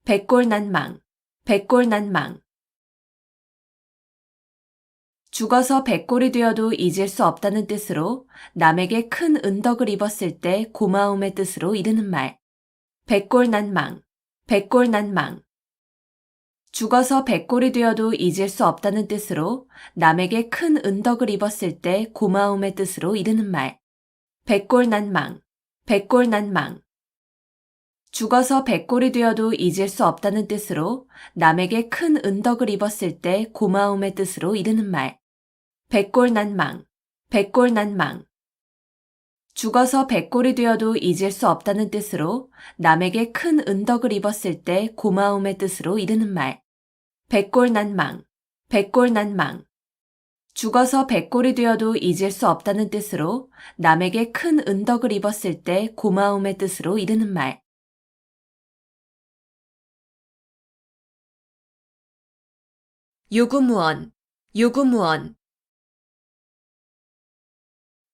백골난망, 백골난망. 죽어서 백골이 되어도 잊을 수 없다는 뜻으로 남에게 큰 은덕을 입었을 때 고마움의 뜻으로 이르는 말. 백골난망, 백골난망. 죽어서 백골이 되어도 잊을 수 없다는 뜻으로 남에게 큰 은덕을 입었을 때 고마움의 뜻으로 이르는 말. 백골난망, 백골난망. 죽어서 백골이 되어도 잊을 수 없다는 뜻으로 남에게 큰 은덕을 입었을 때 고마움의 뜻으로 이르는 말. 백골난망, 백골난망. 죽어서 백골이 되어도 잊을 수 없다는 뜻으로 남에게 큰 은덕을 입었을 때 고마움의 뜻으로 이르는 말. 백골난망, 백골난망. 죽어서 백골이 되어도 잊을 수 없다는 뜻으로 남에게 큰 은덕을 입었을 때 고마움의 뜻으로 이르는 말. 유구무원, 유구무원.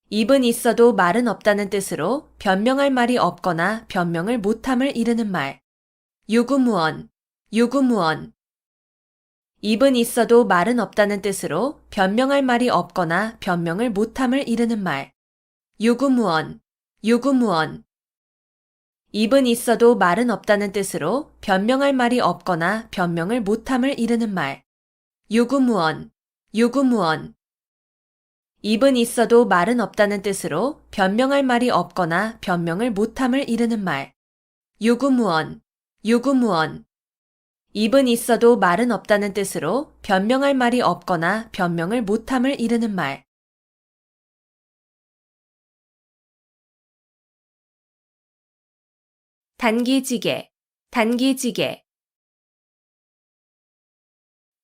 입은 있어도 말은 없다는 뜻으로 변명할 말이 없거나 변명을 못함을 이르는 말. 유구무원, 유구무원. 입은 있어도 말은 없다는 뜻으로 변명할 말이 없거나 변명을 못함을 이르는 말. 유구무원, 유구무원. 입은 있어도 말은 없다는 뜻으로 변명할 말이 없거나 변명을 못함을 이르는 말. 유구무원, 유구무원. 입은 있어도 말은 없다는 뜻으로 변명할 말이 없거나 변명을 못함을 이르는 말. 유구무원, 유구무원. 입은 있어도 말은 없다는 뜻으로 변명할 말이 없거나 변명을 못함을 이르는 말. 단기지개, 단기지개.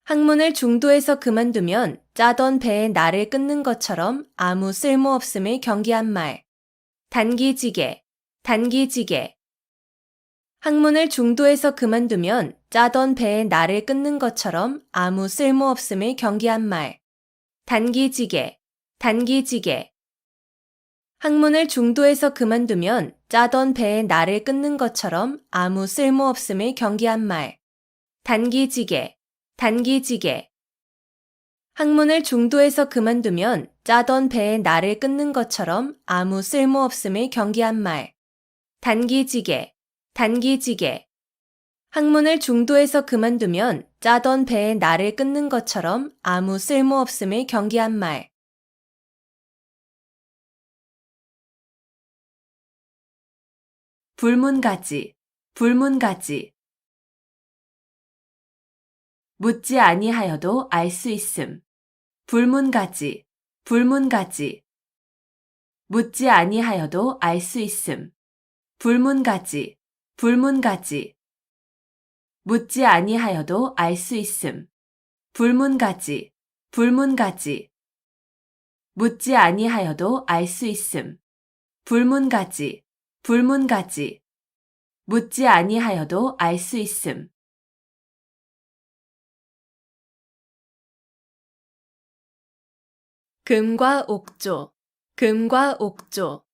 학문을 중도에서 그만두면 짜던 배에 날을 끊는 것처럼 아무 쓸모없음을 경계한 말. 단기지개, 단기지개. 학문을 중도에서 그만두면 짜던 배에 날을 끊는 것처럼 아무 쓸모없음을 경계한 말. 단기지개, 단기지개. 학문을 중도에서 그만두면 짜던 배에 날을 끊는 것처럼 아무 쓸모없음을 경계한 말. 단기지개, 단기지개. 학문을 중도에서 그만두면 짜던 배에 날을 끊는 것처럼 아무 쓸모없음을 경계한 말. 단기지개, 단기지개. 학문을 중도에서 그만두면 짜던 배에 날을 끊는 것처럼 아무 쓸모없음을 경계한 말. 불문가지, 불문가지. 묻지 아니하여도 알 수 있음. 불문가지, 불문가지. 묻지 아니하여도 알 수 있음. 불문가지, 불문가지. 묻지 아니하여도 알 수 있음. 불문가지, 불문가지. 묻지 아니하여도 알 수 있음. 불문가지, 불문가지. 묻지 아니하여도 알 수 있음. 금과 옥조, 금과 옥조.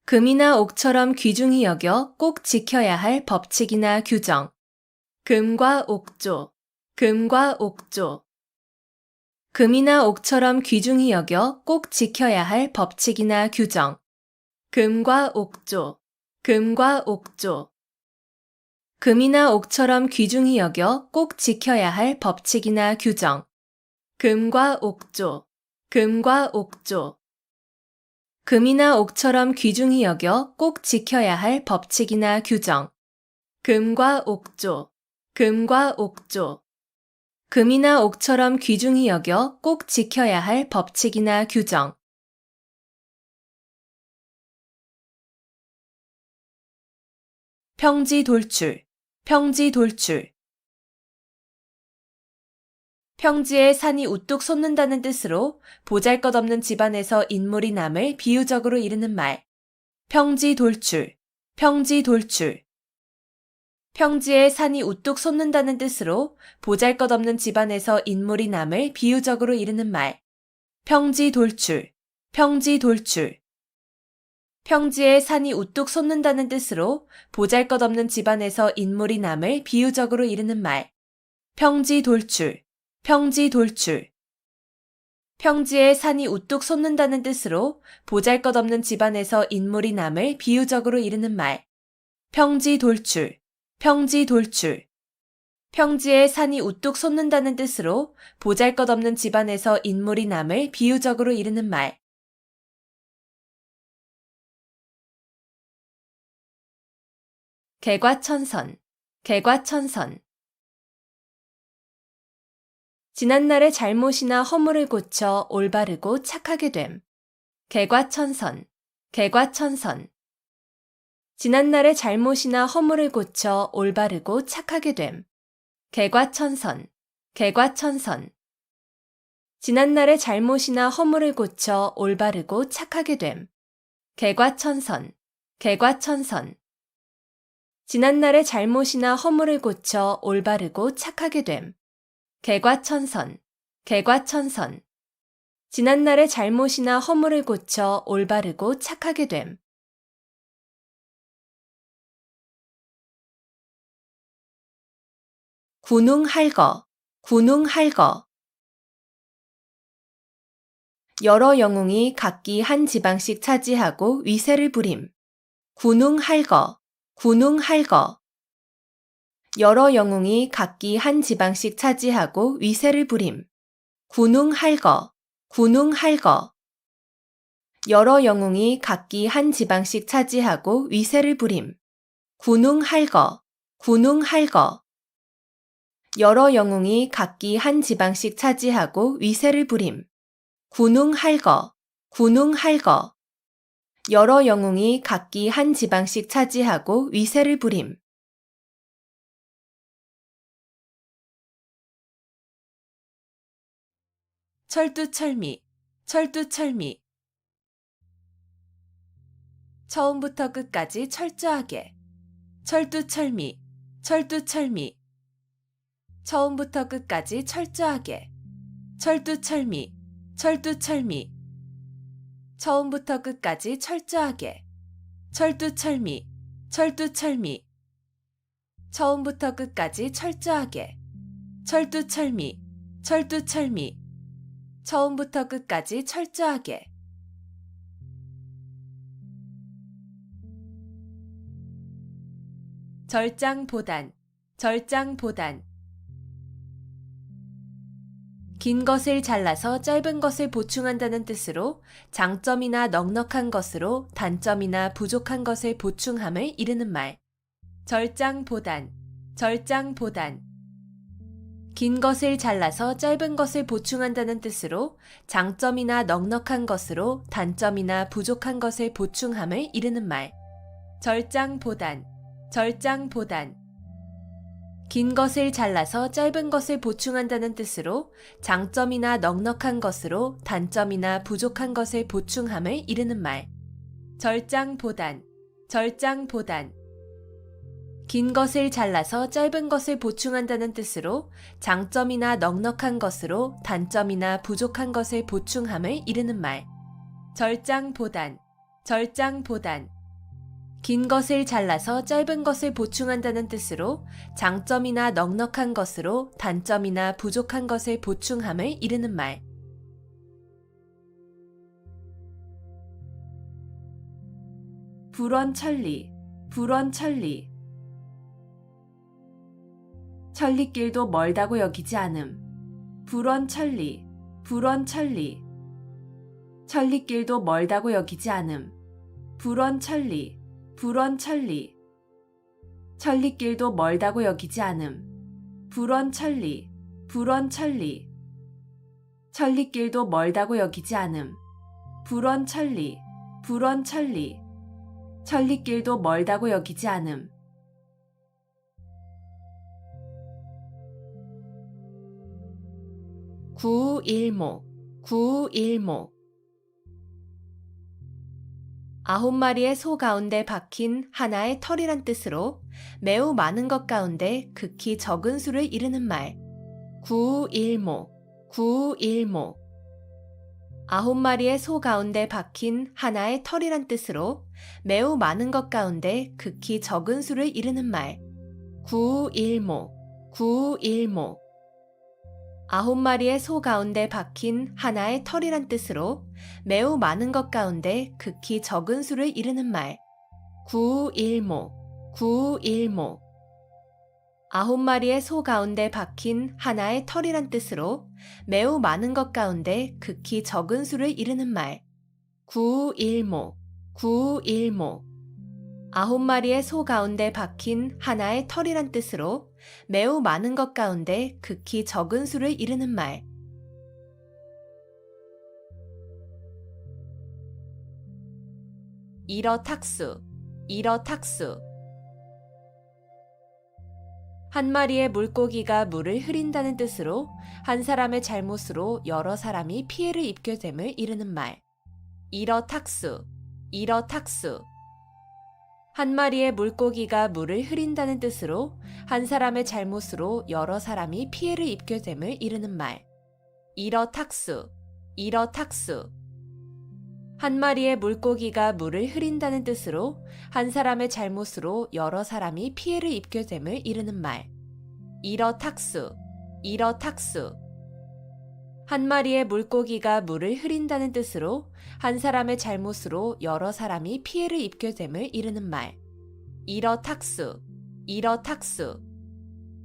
금이나 옥처럼 귀중히 여겨 꼭 지켜야 할 법칙이나 규정. 금과 옥조, 금과 옥조. 금이나 옥처럼 귀중히 여겨 꼭 지켜야 할 법칙이나 규정. 금과 옥조, 금과 옥조. 금이나 옥처럼 귀중히 여겨 꼭 지켜야 할 법칙이나 규정. 금과 옥조, 금과 옥조. 금이나 옥처럼 귀중히 여겨 꼭 지켜야 할 법칙이나 규정. 금과 옥조, 금과 옥조. 금이나 옥처럼 귀중히 여겨 꼭 지켜야 할 법칙이나 규정. 평지 돌출, 평지 돌출. 평지에 산이 우뚝 솟는다는 뜻으로 보잘것없는 집안에서 인물이 남을 비유적으로 이르는 말. 평지 돌출, 평지 돌출. 평지에 산이 우뚝 솟는다는 뜻으로 보잘것없는 집안에서 인물이 남을 비유적으로 이르는 말. 평지 돌출, 평지 돌출. 평지에 산이 우뚝 솟는다는 뜻으로 보잘것없는 집안에서 인물이 남을 비유적으로 이르는 말. 평지 돌출, 평지 돌출. 평지에 산이 우뚝 솟는다는 뜻으로 보잘것없는 집안에서 인물이 남을 비유적으로 이르는 말. 평지 돌출, 평지 돌출. 평지에 산이 우뚝 솟는다는 뜻으로 보잘것없는 집안에서 인물이 남을 비유적으로 이르는 말. 개과천선, 개과천선. 지난날의 잘못이나 허물을 고쳐 올바르고 착하게 됨. 개과천선, 개과천선. 지난날의 잘못이나 허물을 고쳐 올바르고 착하게 됨. 개과천선, 개과천선. 지난날의 잘못이나 허물을 고쳐 올바르고 착하게 됨. 개과천선, 개과천선. 지난날의 잘못이나 허물을 고쳐 올바르고 착하게 됨. 개과천선, 개과천선. 지난날의 잘못이나 허물을 고쳐 올바르고 착하게 됨. 군웅할거, 군웅할거. 여러 영웅이 각기 한 지방씩 차지하고 위세를 부림. 군웅할거, 군웅할거. 여러 영웅이 각기 한 지방씩 차지하고 위세를 부림. 군웅할거, 군웅할거. 여러 영웅이 각기 한 지방씩 차지하고 위세를 부림. 군웅할거, 군웅할거. 여러 영웅이 각기 한 지방씩 차지하고 위세를 부림. 군웅할거, 군웅할거. 여러 영웅이 각기 한 지방씩 차지하고 위세를 부림. 철두철미, 철두철미. 처음부터 끝까지 철저하게. 철두철미, 철두철미. 처음부터 끝까지 철저하게. 철두철미, 철두철미. 처음부터 끝까지 철저하게. 철두철미, 철두철미. 처음부터 끝까지 철저하게. 철두철미, 철두철미. 처음부터 끝까지 철저하게. 절장보단, 절장보단. 긴 것을 잘라서 짧은 것을 보충한다는 뜻으로 장점이나 넉넉한 것으로 단점이나 부족한 것을 보충함을 이르는 말. 절장보단, 절장보단. 긴 것을 잘라서 짧은 것을 보충한다는 뜻으로 장점이나 넉넉한 것으로 단점이나 부족한 것을 보충함을 이르는 말. 절장보단, 절장보단. 긴 것을 잘라서 짧은 것을 보충한다는 뜻으로 장점이나 넉넉한 것으로 단점이나 부족한 것을 보충함을 이르는 말. 절장보단, 절장보단. 긴 것을 잘라서 짧은 것을 보충한다는 뜻으로 장점이나 넉넉한 것으로 단점이나 부족한 것을 보충함을 이르는 말. 절장보단, 절장보단. 긴 것을 잘라서 짧은 것을 보충한다는 뜻으로 장점이나 넉넉한 것으로 단점이나 부족한 것을 보충함을 이르는 말. 불원천리, 불원천리. 천리길도 멀다고 여기지 않음. 불원천리, 불원천리. 천리길도 멀다고 여기지 않음. 불원천리, 불원천리. 천리길도 멀다고 여기지 않음. 불원천리, 불원천리. 천리길도 멀다고 여기지 않음. 불원천리, 불원천리. 천리길도 멀다고 여기지 않음. 구일목, 구일목. 9마리의 소 가운데 박힌 하나의 털이란 뜻으로 매우 많은 것 가운데 극히 적은 수를 이르는 말. 구일목, 구일목. 9마리의 소 가운데 박힌 하나의 털이란 뜻으로 매우 많은 것 가운데 극히 적은 수를 이르는 말. 구일목, 구일목. 9마리의 소 가운데 박힌 하나의 털이란 뜻으로 매우 많은 것 가운데 극히 적은 수를 이르는 말. 구일목, 구일목. 9마리의 소 가운데 박힌 하나의 털이란 뜻으로 매우 많은 것 가운데 극히 적은 수를 이르는 말. 구일목, 구일목. 9마리의 소 가운데 박힌 하나의 털이란 뜻으로 매우 많은 것 가운데 극히 적은 수를 이르는 말. 일어탁수, 일어탁수. 한 마리의 물고기가 물을 흐린다는 뜻으로 한 사람의 잘못으로 여러 사람이 피해를 입게 됨을 이르는 말. 일어탁수, 일어탁수. 한 마리의 물고기가 물을 흐린다는 뜻으로 한 사람의 잘못으로 여러 사람이 피해를 입게 됨을 이르는 말. 일어탁수, 이러탁수. 한 마리의 물고기가 물을 흐린다는 뜻으로 한 사람의 잘못으로 여러 사람이 피해를 입게 됨을 이르는 말. 이러탁수, 이러탁수. 한 마리의 물고기가 물을 흐린다는 뜻으로 한 사람의 잘못으로 여러 사람이 피해를 입게 됨을 이르는 말. 이러탁수, 이러탁수.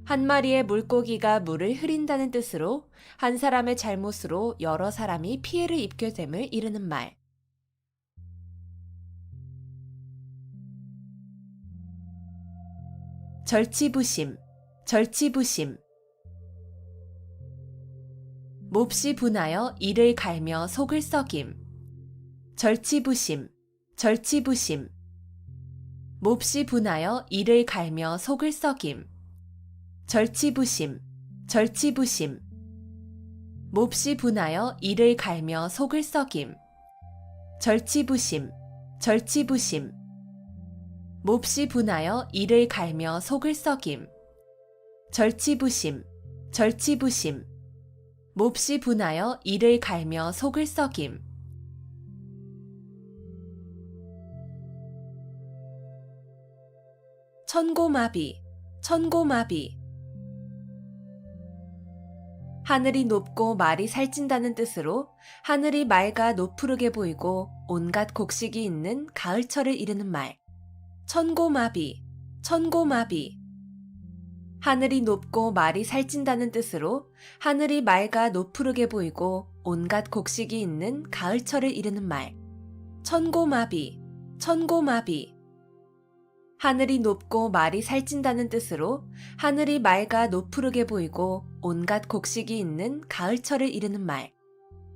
한 마리의 물고기가 물을 흐린다는 뜻으로 한 사람의 잘못으로 여러 사람이 피해를 입게 됨을 이르는 말. 절치부심, 절치부심. 몹시 분하여 이를 갈며 속을 썩임. 절치부심, 절치부심. 몹시 분하여 이를 갈며 속을 썩임. 절치부심, 절치부심. 몹시 분하여 이를 갈며 속을 썩임. 절치부심, 절치부심. 몹시 분하여 이를 갈며 속을 썩임. 절치부심, 절치부심. 몹시 분하여 이를 갈며 속을 썩임. 천고마비, 천고마비. 하늘이 높고 말이 살찐다는 뜻으로 하늘이 맑아 노푸르게 보이고 온갖 곡식이 있는 가을철을 이르는 말. 천고마비, 천고마비. 하늘이 높고 말이 살찐다는 뜻으로 하늘이 맑아 노푸르게 보이고 온갖 곡식이 있는 가을철을 이르는 말. 천고마비, 천고마비. 하늘이 높고 말이 살찐다는 뜻으로 하늘이 맑아 노푸르게 보이고 온갖 곡식이 있는 가을철을 이르는 말.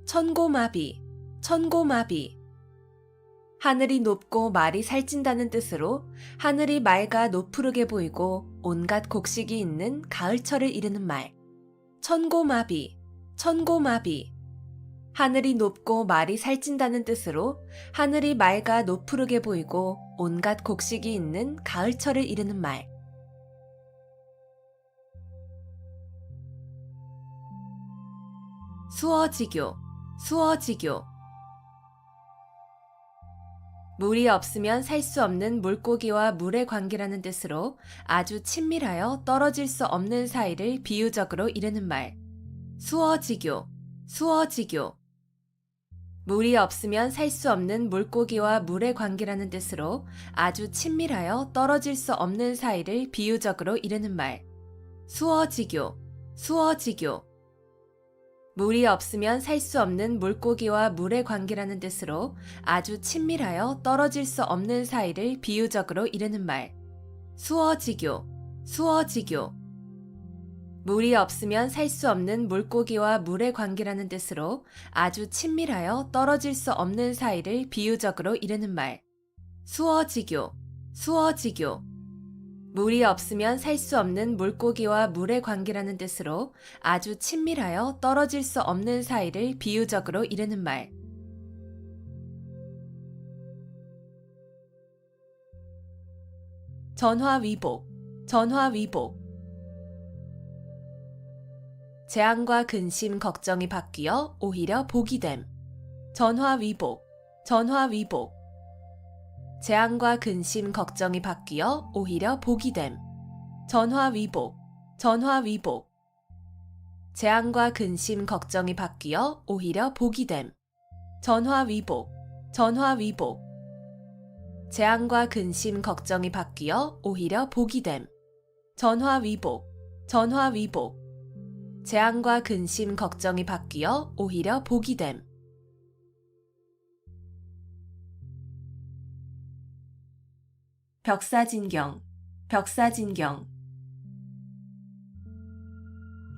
천고마비, 천고마비. 하늘이 높고 말이 살찐다는 뜻으로 하늘이 맑아 노푸르게 보이고 온갖 곡식이 있는 가을철을 이르는 말. 천고마비, 천고마비. 하늘이 높고 말이 살찐다는 뜻으로 하늘이 맑아 노푸르게 보이고 온갖 곡식이 있는 가을철을 이르는 말. 수어지교, 수어지교. 물이 없으면 살 수 없는 물고기와 물의 관계라는 뜻으로 아주 친밀하여 떨어질 수 없는 사이를 비유적으로 이르는 말. 수어지교, 수어지교. 물이 없으면 살 수 없는 물고기와 물의 관계라는 뜻으로 아주 친밀하여 떨어질 수 없는 사이를 비유적으로 이르는 말. 수어지교, 수어지교. 물이 없으면 살 수 없는 물고기와 물의 관계라는 뜻으로 아주 친밀하여 떨어질 수 없는 사이를 비유적으로 이르는 말. 수어지교, 수어지교. 물이 없으면 살 수 없는 물고기와 물의 관계라는 뜻으로 아주 친밀하여 떨어질 수 없는 사이를 비유적으로 이르는 말. 수어지교, 수어지교. 물이 없으면 살 수 없는 물고기와 물의 관계라는 뜻으로 아주 친밀하여 떨어질 수 없는 사이를 비유적으로 이르는 말. 전화위복, 전화위복. 재앙과 근심, 걱정이 바뀌어 오히려 복이 됨. 전화위복, 전화위복. 재앙과 근심, 걱정이 바뀌어 오히려 복이 됨. 전화위복, 전화위복. 재앙과 근심, 걱정이 바뀌어 오히려 복이 됨. 전화위복, 전화위복. 재앙과 근심, 걱정이 바뀌어 오히려 복이 됨. 전화위복, 전화위복. 재앙과 근심, 걱정이 바뀌어 오히려 복이 됨. 벽사진경, 벽사진경.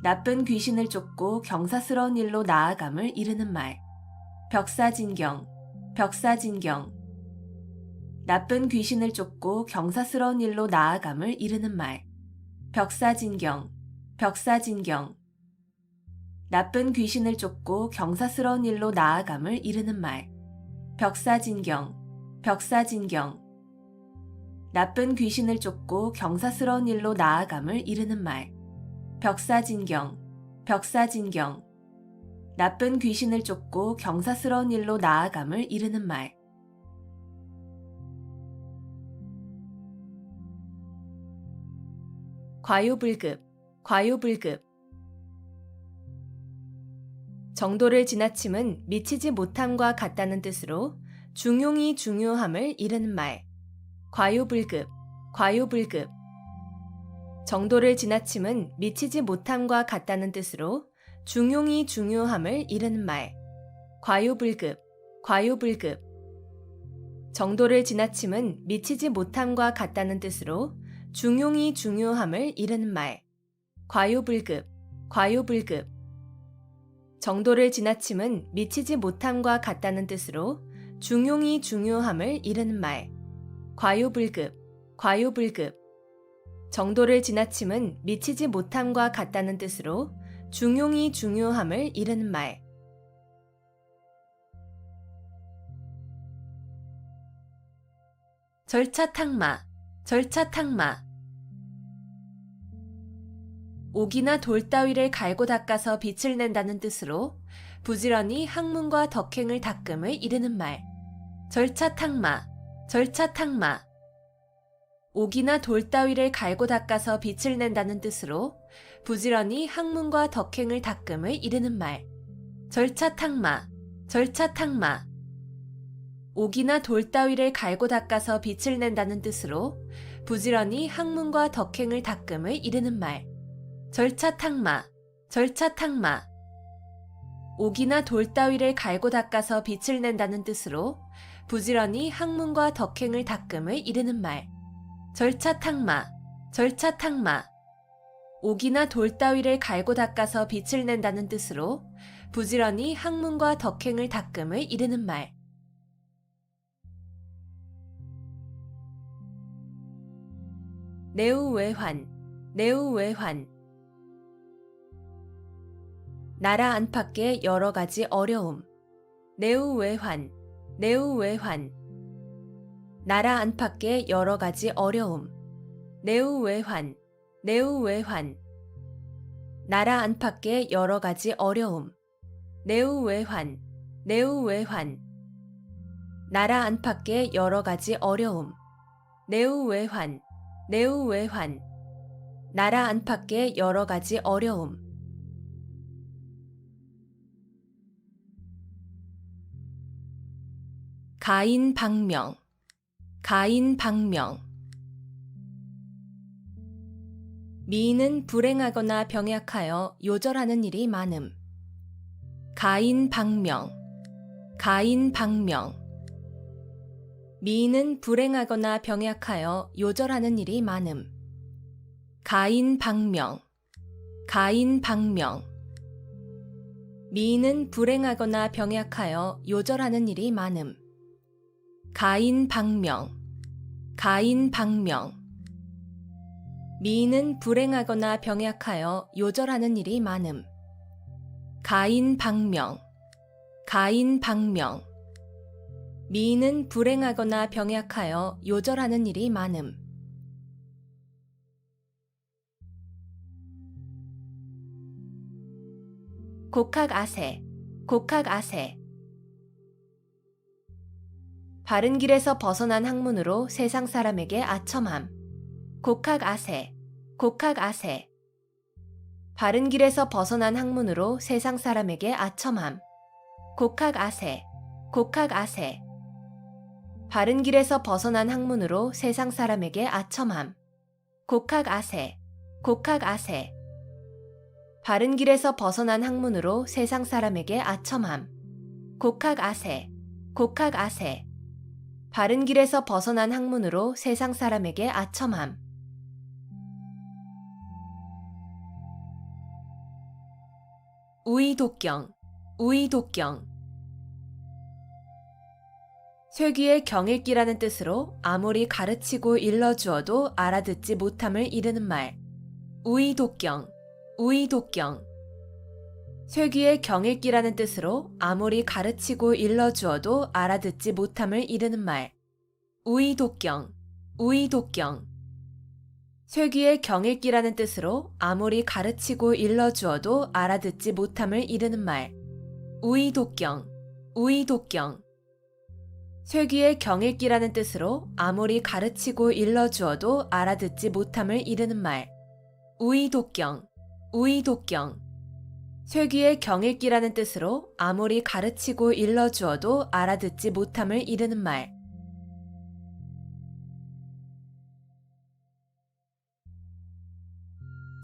나쁜 귀신을 쫓고 경사스러운 일로 나아감을 이르는 말. 벽사진경, 벽사진경. 나쁜 귀신을 쫓고 경사스러운 일로 나아감을 이르는 말. 벽사진경, 벽사진경. 나쁜 귀신을 쫓고 경사스러운 일로 나아감을 이르는 말. 벽사진경, 벽사진경. 나쁜 귀신을 쫓고 경사스러운 일로 나아감을 이르는 말. 벽사진경, 벽사진경. 나쁜 귀신을 쫓고 경사스러운 일로 나아감을 이르는 말. 과유불급, 과유불급. 정도를 지나침은 미치지 못함과 같다는 뜻으로 중용이 중요함을 이르는 말. 과유불급, 과유불급. 정도를 지나침은 미치지 못함과 같다는 뜻으로 중용이 중요함을 이르는 말. 과유불급, 과유불급. 정도를 지나침은 미치지 못함과 같다는 뜻으로 중용이 중요함을 이르는 말. 과유불급, 과유불급. 정도를 지나침은 미치지 못함과 같다는 뜻으로 중용이 중요함을 이르는 말. 과유불급, 과유불급. 정도를 지나침은 미치지 못함과 같다는 뜻으로 중용이 중요함을 이르는 말. 절차탕마, 절차탕마. 옥이나 돌 따위를 갈고 닦아서 빛을 낸다는 뜻으로 부지런히 학문과 덕행을 닦음을 이르는 말. 절차탕마, 절차탕마. 옥이나 돌 따위를 갈고 닦아서 빛을 낸다는 뜻으로 부지런히 학문과 덕행을 닦음을 이르는 말. 절차탕마, 절차탕마. 옥이나 돌 따위를 갈고 닦아서 빛을 낸다는 뜻으로 부지런히 학문과 덕행을 닦음을 이르는 말. 절차탕마, 절차탕마. 옥이나 돌 따위를 갈고 닦아서 빛을 낸다는 뜻으로 부지런히 학문과 덕행을 닦음을 이르는 말. 절차탕마, 절차탕마. 옥이나 돌 따위를 갈고 닦아서 빛을 낸다는 뜻으로 부지런히 학문과 덕행을 닦음을 이르는 말. 내우외환, 내우외환. 나라 안팎의 여러 가지 어려움. 내우외환, 내우외환. 나라 안팎의 여러 가지 어려움. 내우외환, 내우외환. 나라 안팎의 여러 가지 어려움. 내우외환, 내우외환. 나라 안팎의 여러 가지 어려움. 내우외환, 내우외환. 나라 안팎의 여러 가지 어려움. 가인방명, 가인방명. 미인은 불행하거나 병약하여 요절하는 일이 많음. 가인방명, 가인방명. 미인은 불행하거나 병약하여 요절하는 일이 많음. 가인방명, 가인방명. 미인은 불행하거나 병약하여 요절하는 일이 많음. 가인방명, 가인방명. 미인은 불행하거나 병약하여 요절하는 일이 많음. 가인방명, 가인방명. 미인은 불행하거나 병약하여 요절하는 일이 많음. 곡학아세, 곡학아세. 바른 길에서 벗어난 학문으로 세상 사람에게 아첨함. 곡학아세, 곡학아세. 바른 길에서 벗어난 학문으로 세상 사람에게 아첨함. 곡학아세, 곡학아세. 바른 길에서 벗어난 학문으로 세상 사람에게 아첨함. 곡학아세, 곡학아세. 바른 길에서 벗어난 학문으로 세상 사람에게 아첨함. 곡학아세, 곡학아세. 바른 길에서 벗어난 학문으로 세상 사람에게 아첨함. 우의독경, 우의독경. 쇠귀의 경읽기라는 뜻으로 아무리 가르치고 일러주어도 알아듣지 못함을 이르는 말. 우의독경, 우의독경. 쇠귀의 경읽기라는 뜻으로 아무리 가르치고 일러주어도 알아듣지 못함을 이르는 말. 우의독경, 우의독경. 쇠귀의 경읽기라는 뜻으로 아무리 가르치고 일러주어도 알아듣지 못함을 이르는 말. 우이독경, 우이독경. 쇠귀의 경읽기라는 뜻으로 아무리 가르치고 일러주어도 알아듣지 못함을 이르는 말. 우이독경, 우이독경. 쇠귀의 경읽기라는 뜻으로 아무리 가르치고 일러주어도 알아듣지 못함을 이르는 말.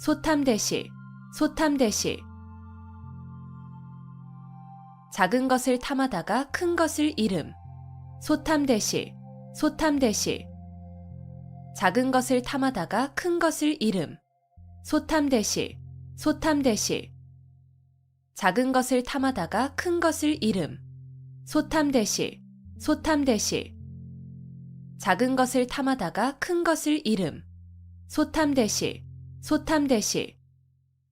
소탐대실, 소탐대실. 작은 것을 탐하다가 큰 것을 잃음. 소탐대실, 소탐대실. 작은 것을 탐하다가 큰 것을 잃음. 소탐대실, 소탐대실. 작은 것을 탐하다가 큰 것을 잃음. 소탐대실, 소탐대실. 작은 것을 탐하다가 큰 것을 잃음. 소탐대실, 소탐대실.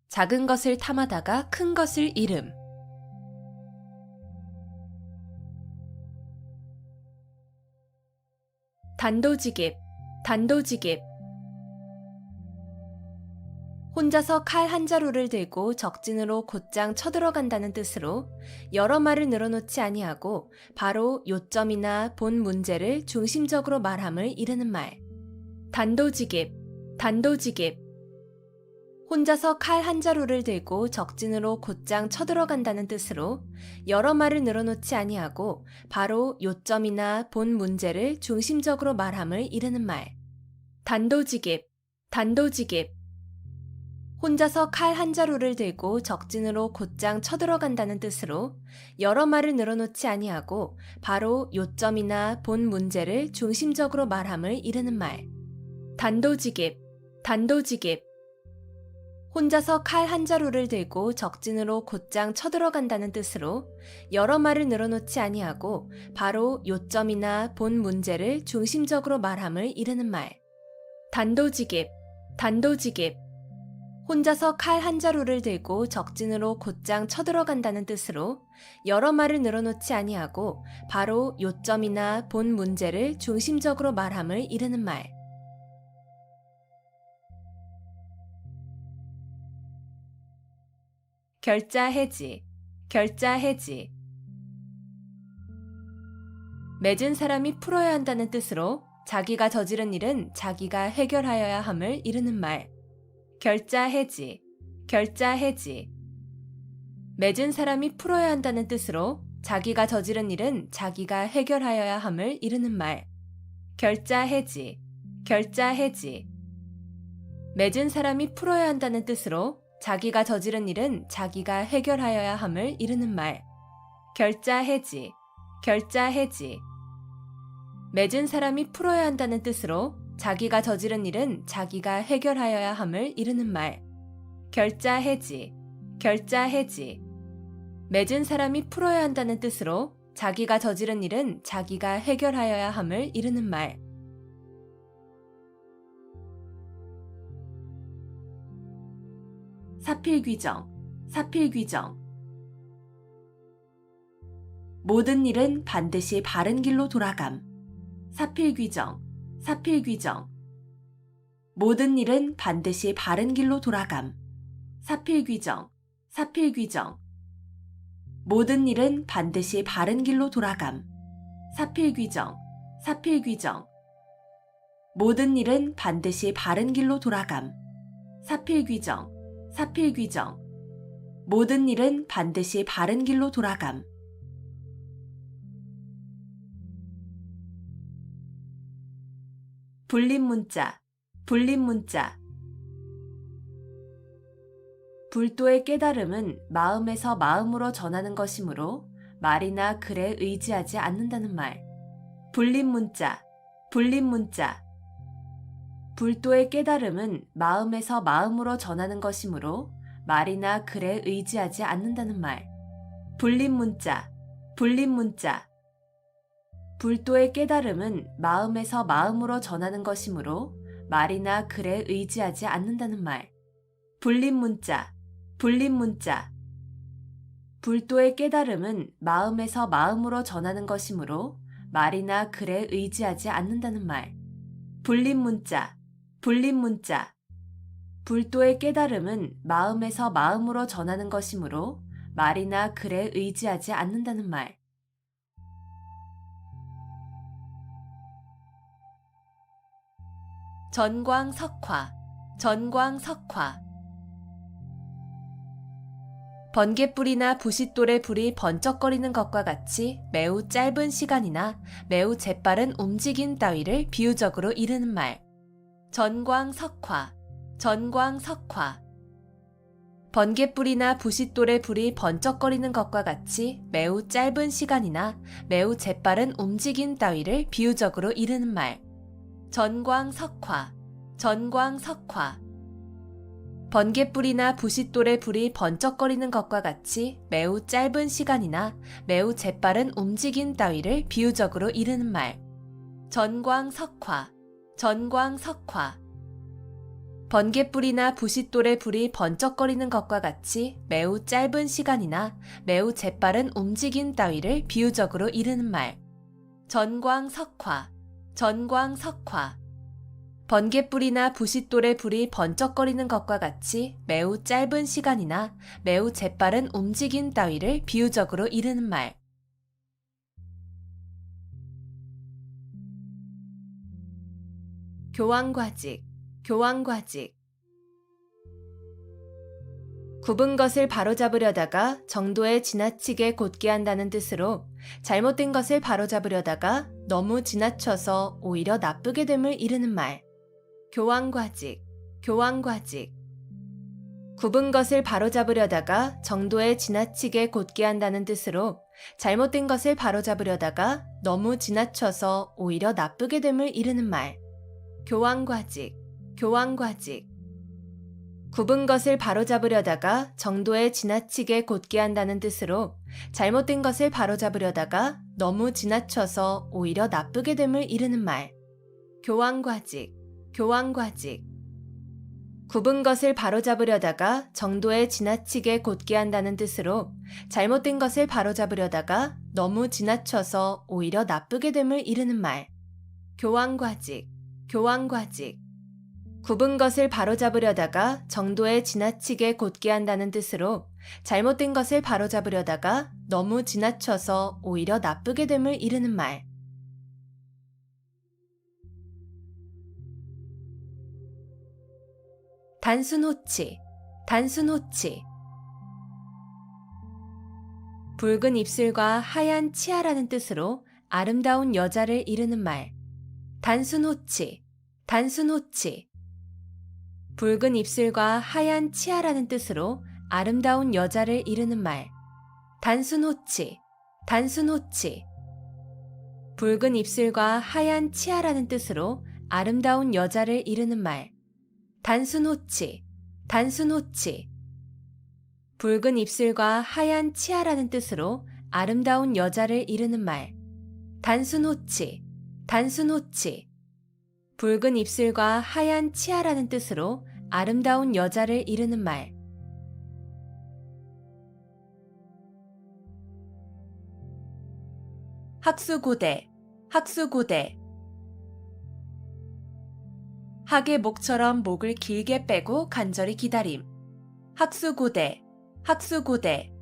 작은 것을 탐하다가 큰 것을 잃음. 단도직입, 단도직입. 혼자서 칼 한 자루를 들고 적진으로 곧장 쳐들어간다는 뜻으로 여러 말을 늘어놓지 아니하고 바로 요점이나 본 문제를 중심적으로 말함을 이르는 말. 단도직입, 단도직입. 혼자서 칼 한 자루를 들고 적진으로 곧장 쳐들어간다는 뜻으로 여러 말을 늘어놓지 아니하고 바로 요점이나 본 문제를 중심적으로 말함을 이르는 말. 단도직입, 단도직입. 혼자서 칼 한 자루를 들고 적진으로 곧장 쳐들어간다는 뜻으로 여러 말을 늘어놓지 아니하고 바로 요점이나 본 문제를 중심적으로 말함을 이르는 말. 단도직입, 단도직입. 혼자서 칼 한 자루를 들고 적진으로 곧장 쳐들어간다는 뜻으로 여러 말을 늘어놓지 아니하고 바로 요점이나 본 문제를 중심적으로 말함을 이르는 말. 단도직입, 단도직입. 혼자서 칼 한 자루를 들고 적진으로 곧장 쳐들어간다는 뜻으로 여러 말을 늘어놓지 아니하고 바로 요점이나 본 문제를 중심적으로 말함을 이르는 말. 결자해지, 결자해지. 맺은 사람이 풀어야 한다는 뜻으로 자기가 저지른 일은 자기가 해결하여야 함을 이르는 말. 결자해지, 결자해지. 맺은 사람이 풀어야 한다는 뜻으로 자기가 저지른 일은 자기가 해결하여야 함을 이르는 말. 결자해지, 결자해지. 맺은 사람이 풀어야 한다는 뜻으로 자기가 저지른 일은 자기가 해결하여야 함을 이르는 말. 결자해지, 결자해지. 맺은 사람이 풀어야 한다는 뜻으로 자기가 저지른 일은 자기가 해결하여야 함을 이르는 말. 결자해지, 결자해지. 맺은 사람이 풀어야 한다는 뜻으로 자기가 저지른 일은 자기가 해결하여야 함을 이르는 말. 사필귀정, 사필귀정. 모든 일은 반드시 바른 길로 돌아감. 사필귀정, 사필귀정. 모든 일은 반드시 바른 길로 돌아감. 사필귀정, 사필귀정. 모든 일은 반드시 바른 길로 돌아감. 사필귀정, 사필귀정. 모든 일은 반드시 바른 길로 돌아감. 사필귀정, 사필귀정. 모든 일은 반드시 바른 길로 돌아감. 불림문자, 불림문자. 불도의 깨달음은 마음에서 마음으로 전하는 것이므로 말이나 글에 의지하지 않는다는 말. 불림문자, 불림문자. 불도의 깨달음은 마음에서 마음으로 전하는 것이므로 말이나 글에 의지하지 않는다는 말. 불림문자, 불림문자. 불도의 깨달음은 마음에서 마음으로 전하는 것이므로 말이나 글에 의지하지 않는다는 말. 불림문자, 불림문자. 불도의 깨달음은 마음에서 마음으로 전하는 것이므로 말이나 글에 의지하지 않는다는 말. 불림문자, 불림문자. 불도의 깨달음은 마음에서 마음으로 전하는 것이므로 말이나 글에 의지하지 않는다는 말. 전광석화, 전광석화. 번갯불이나 부싯돌의 불이 번쩍거리는 것과 같이 매우 짧은 시간이나 매우 재빠른 움직임 따위를 비유적으로 이르는 말. 전광석화, 전광석화. 번갯불이나 부싯돌의 불이 번쩍거리는 것과 같이 매우 짧은 시간이나 매우 재빠른 움직임 따위를 비유적으로 이르는 말. 전광석화, 전광석화. 번갯불이나 부싯돌의 불이 번쩍거리는 것과 같이 매우 짧은 시간이나 매우 재빠른 움직임 따위를 비유적으로 이르는 말. 전광석화, 전광석화. 번갯불이나 부싯돌의 불이 번쩍거리는 것과 같이 매우 짧은 시간이나 매우 재빠른 움직임 따위를 비유적으로 이르는 말. 전광석화, 전광석화. 번갯불이나 부싯돌의 불이 번쩍거리는 것과 같이 매우 짧은 시간이나 매우 재빠른 움직임 따위를 비유적으로 이르는 말. 교황과직, 교황과직. 굽은 것을 바로잡으려다가 정도에 지나치게 곧게 한다는 뜻으로 잘못된 것을 바로잡으려다가 너무 지나쳐서 오히려 나쁘게 됨을 이르는 말. 교황과직, 교황과직. 굽은 것을 바로잡으려다가 정도에 지나치게 곧게 한다는 뜻으로 잘못된 것을 바로잡으려다가 너무 지나쳐서 오히려 나쁘게 됨을 이르는 말. 교황과직, 교황과직. 굽은 것을 바로잡으려다가 정도에 지나치게 곧게 한다는 뜻으로 잘못된 것을 바로잡으려다가 너무 지나쳐서 오히려 나쁘게 됨을 이르는 말. 교황과직, 교황과직. 굽은 것을 바로잡으려다가 정도에 지나치게 곧게 한다는 뜻으로 잘못된 것을 바로잡으려다가 너무 지나쳐서 오히려 나쁘게 됨을 이르는 말. 교황과직, 교황과직. 굽은 것을 바로잡으려다가 정도에 지나치게 곧게 한다는 뜻으로 잘못된 것을 바로잡으려다가 너무 지나쳐서 오히려 나쁘게 됨을 이르는 말. 단순호치, 단순호치. 붉은 입술과 하얀 치아라는 뜻으로 아름다운 여자를 이르는 말. 단순호치, 단순호치. 붉은 입술과 하얀 치아라는 뜻으로 아름다운 여자를 이르는 말. 단순호치, 단순호치. 붉은 입술과 하얀 치아라는 뜻으로 아름다운 여자를 이르는 말. 단순호치, 단순호치. 붉은 입술과 하얀 치아라는 뜻으로 아름다운 여자를 이르는 말. 단순호치, 단순호치. 붉은 입술과 하얀 치아라는 뜻으로 아름다운 여자를 이르는 말. 학수고대, 학수고대. 학의 목처럼 목을 길게 빼고 간절히 기다림. 학수고대, 학수고대.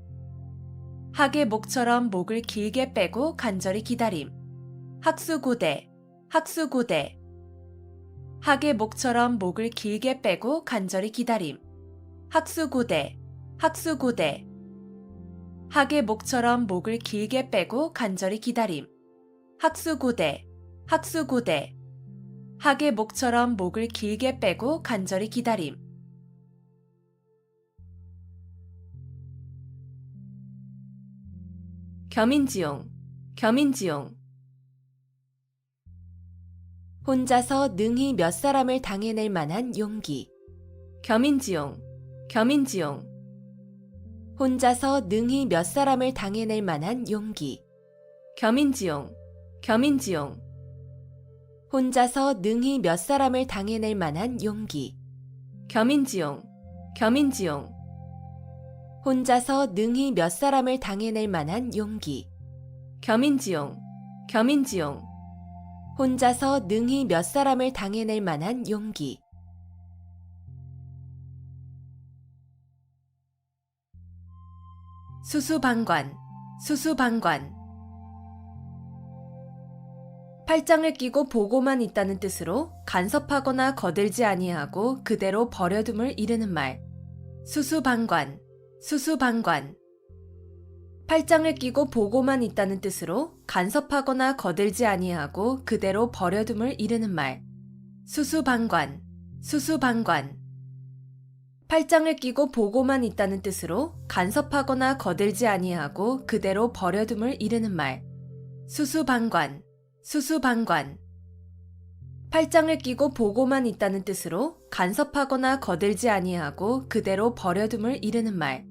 학의 목처럼 목을 길게 빼고 간절히 기다림. 학수고대, 학수고대. 학의 목처럼 목을 길게 빼고 간절히 기다림. 학수고대, 학수고대. 학의 목처럼 목을 길게 빼고 간절히 기다림. 학수고대, 학수고대. 학의 목처럼 목을 길게 빼고 간절히 기다림. 겸인지용, 겸인지용. 혼자서 능히 몇 사람을 당해낼 만한 용기. 겸인지용, 겸인지용. 혼자서 능히 몇 사람을 당해낼 만한 용기. 겸인지용, 겸인지용. 혼자서 능히 몇 사람을 당해낼 만한 용기. 겸인지용, 겸인지용. 혼자서 능히 몇 사람을 당해낼 만한 용기. 겸인지용, 겸인지용. 혼자서 능히 몇 사람을 당해낼 만한 용기. 수수방관, 수수방관. 팔짱을 끼고 보고만 있다는 뜻으로 간섭하거나 거들지 아니하고 그대로 버려둠을 이르는 말. 수수방관, 수수방관. 팔짱을 끼고 보고만 있다는 뜻으로 간섭하거나 거들지 아니하고 그대로 버려둠을 이르는 말. 수수방관, 수수방관. 팔짱을 끼고 보고만 있다는 뜻으로 간섭하거나 거들지 아니하고 그대로 버려둠을 이르는 말. 수수방관, 수수방관. 팔짱을 끼고 보고만 있다는 뜻으로 간섭하거나 거들지 아니하고 그대로 버려둠을 이르는 말.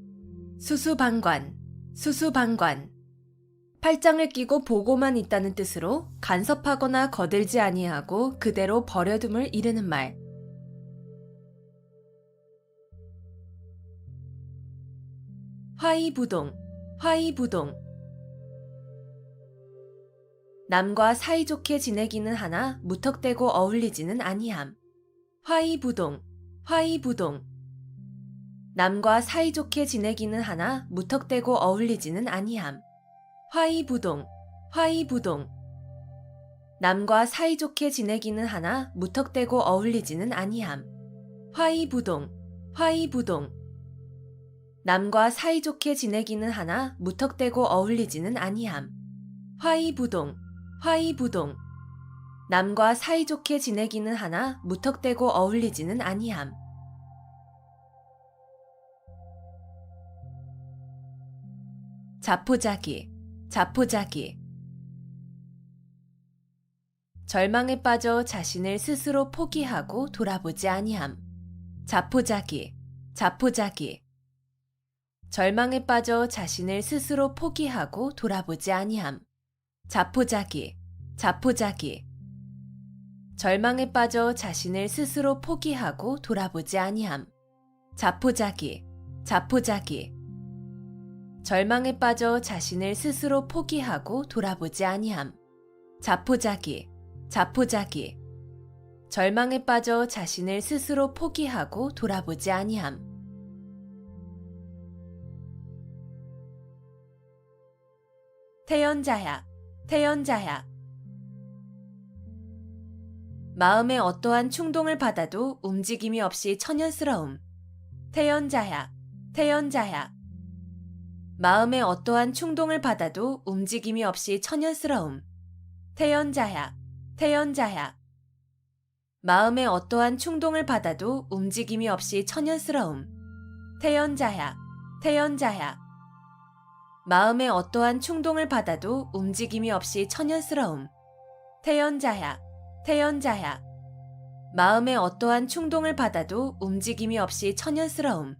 수수방관, 수수방관. 팔짱을 끼고 보고만 있다는 뜻으로 간섭하거나 거들지 아니하고 그대로 버려둠을 이르는 말. 화이부동, 화이부동. 남과 사이좋게 지내기는 하나 무턱대고 어울리지는 아니함. 화이부동, 화이부동. 남과 사이좋게 지내기는 하나 무턱대고 어울리지는 아니함. 화이부동, 화이부동. 남과 사이좋게 지내기는 하나 무턱대고 어울리지는 아니함. 화이부동, 화이부동. 남과 사이좋게 지내기는 하나 무턱대고 어울리지는 아니함. 화이부동, 화이부동. 남과 사이좋게 지내기는 하나 무턱대고 어울리지는 아니함. 자포자기, 자포자기. 절망에 빠져 자신을 스스로 포기하고 돌아보지 아니함. 자포자기, 자포자기. 절망에 빠져 자신을 스스로 포기하고 돌아보지 아니함. 자포자기, 자포자기. 절망에 빠져 자신을 스스로 포기하고 돌아보지 아니함. 자포자기, 자포자기. 절망에 빠져 자신을 스스로 포기하고 돌아보지 아니함. 자포자기, 자포자기. 절망에 빠져 자신을 스스로 포기하고 돌아보지 아니함. 태연자약, 태연자약. 마음에 어떠한 충동을 받아도 움직임이 없이 천연스러움. 태연자약, 태연자약. 마음에 어떠한 충동을 받아도 움직임이 없이 천연스러움. 태연자약, 태연자약. 마음에 어떠한 충동을 받아도 움직임이 없이 천연스러움. 태연자약, 태연자약. 마음에 어떠한 충동을 받아도 움직임이 없이 천연스러움. 태연자약, 태연자약. 마음에 어떠한 충동을 받아도 움직임이 없이 천연스러움.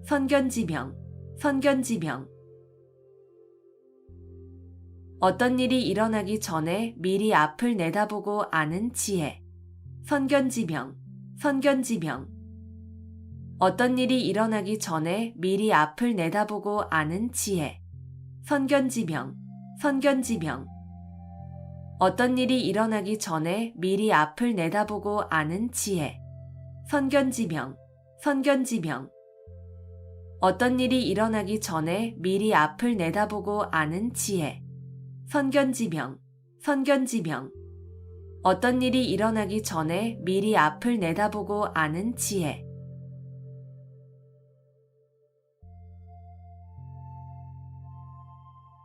선견지명, 선견지명. 어떤 일이 일어나기 전에 미리 앞을 내다보고 아는 지혜. 선견지명, 선견지명. 어떤 일이 일어나기 전에 미리 앞을 내다보고 아는 지혜. 선견지명, 선견지명. 어떤 일이 일어나기 전에 미리 앞을 내다보고 아는 지혜. 선견지명, 선견지명. 어떤 일이 일어나기 전에 미리 앞을 내다보고 아는 지혜. 선견지명, 선견지명. 어떤 일이 일어나기 전에 미리 앞을 내다보고 아는 지혜.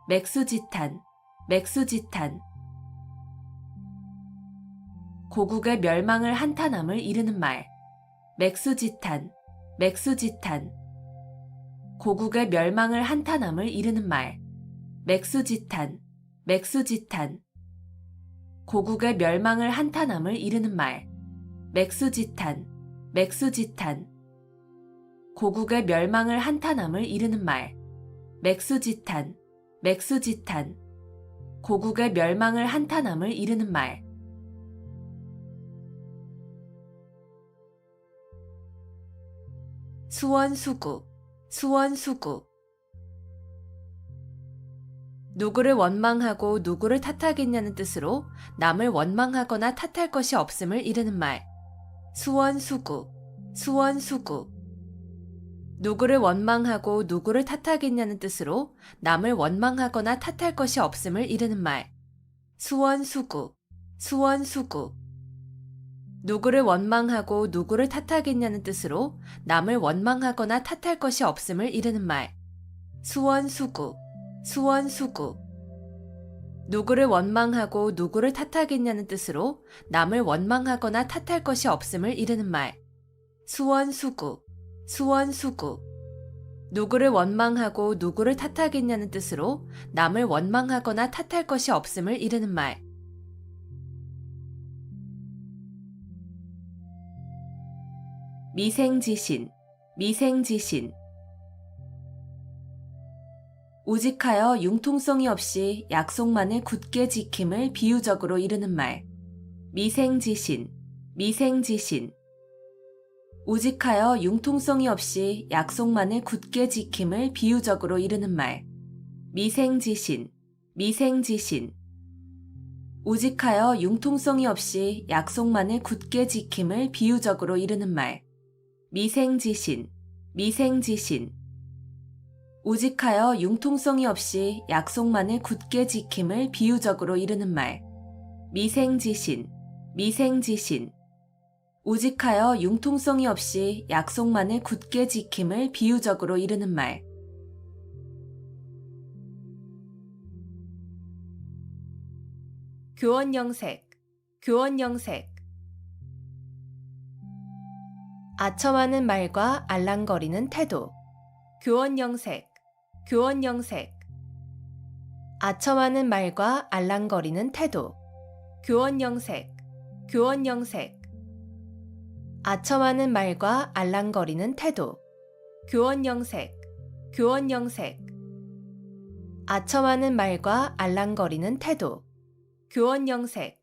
맥수지탄, 맥수지탄. 고국의 멸망을 한탄함을 이르는 말. 맥수지탄, 맥수지탄. 고국의 멸망을 한탄함을 이르는 말. 맥수지탄, 맥수지탄. 고국의 멸망을 한탄함을 이르는 말. 맥수지탄, 맥수지탄. 고국의 멸망을 한탄함을 이르는 말. 맥수지탄, 맥수지탄. 고국의 멸망을 한탄함을 이르는 말. 수원수구, 수원수구. 누구를 원망하고 누구를 탓하겠냐는 뜻으로 남을 원망하거나 탓할 것이 없음을 이르는 말. 수원수구, 수원수구. 누구를 원망하고 누구를 탓하겠냐는 뜻으로 남을 원망하거나 탓할 것이 없음을 이르는 말. 수원수구, 수원수구. 누구를 원망하고 누구를 탓하겠냐는 뜻으로 남을 원망하거나 탓할 것이 없음을 이르는 말. 수원수구, 수원수구. 누구를 원망하고 누구를 탓하겠냐는 뜻으로 남을 원망하거나 탓할 것이 없음을 이르는 말. 수원수구, 수원수구. 누구를 원망하고 누구를 탓하겠냐는 뜻으로 남을 원망하거나 탓할 것이 없음을 이르는 말. 미생지신, 미생지신. 우직하여 융통성이 없이 약속만을 굳게 지킴을 비유적으로 이르는 말. 미생지신, 미생지신. 우직하여 융통성이 없이 약속만을 굳게 지킴을 비유적으로 이르는 말. 미생지신, 미생지신. 우직하여 융통성이 없이 약속만을 굳게 지킴을 비유적으로 이르는 말. 미생지신, 미생지신. 우직하여 융통성이 없이 약속만을 굳게 지킴을 비유적으로 이르는 말. 미생지신, 미생지신. 우직하여 융통성이 없이 약속만을 굳게 지킴을 비유적으로 이르는 말. 교원영색, 교원영색. 아첨하는 말과 알랑거리는 태도. 교원영색, 교원영색. 아첨하는 말과 알랑거리는 태도. 교원영색, 교원영색. 아첨하는 말과 알랑거리는 태도. 교원영색, 교원영색. 아첨하는 말과 알랑거리는 태도. 교원영색,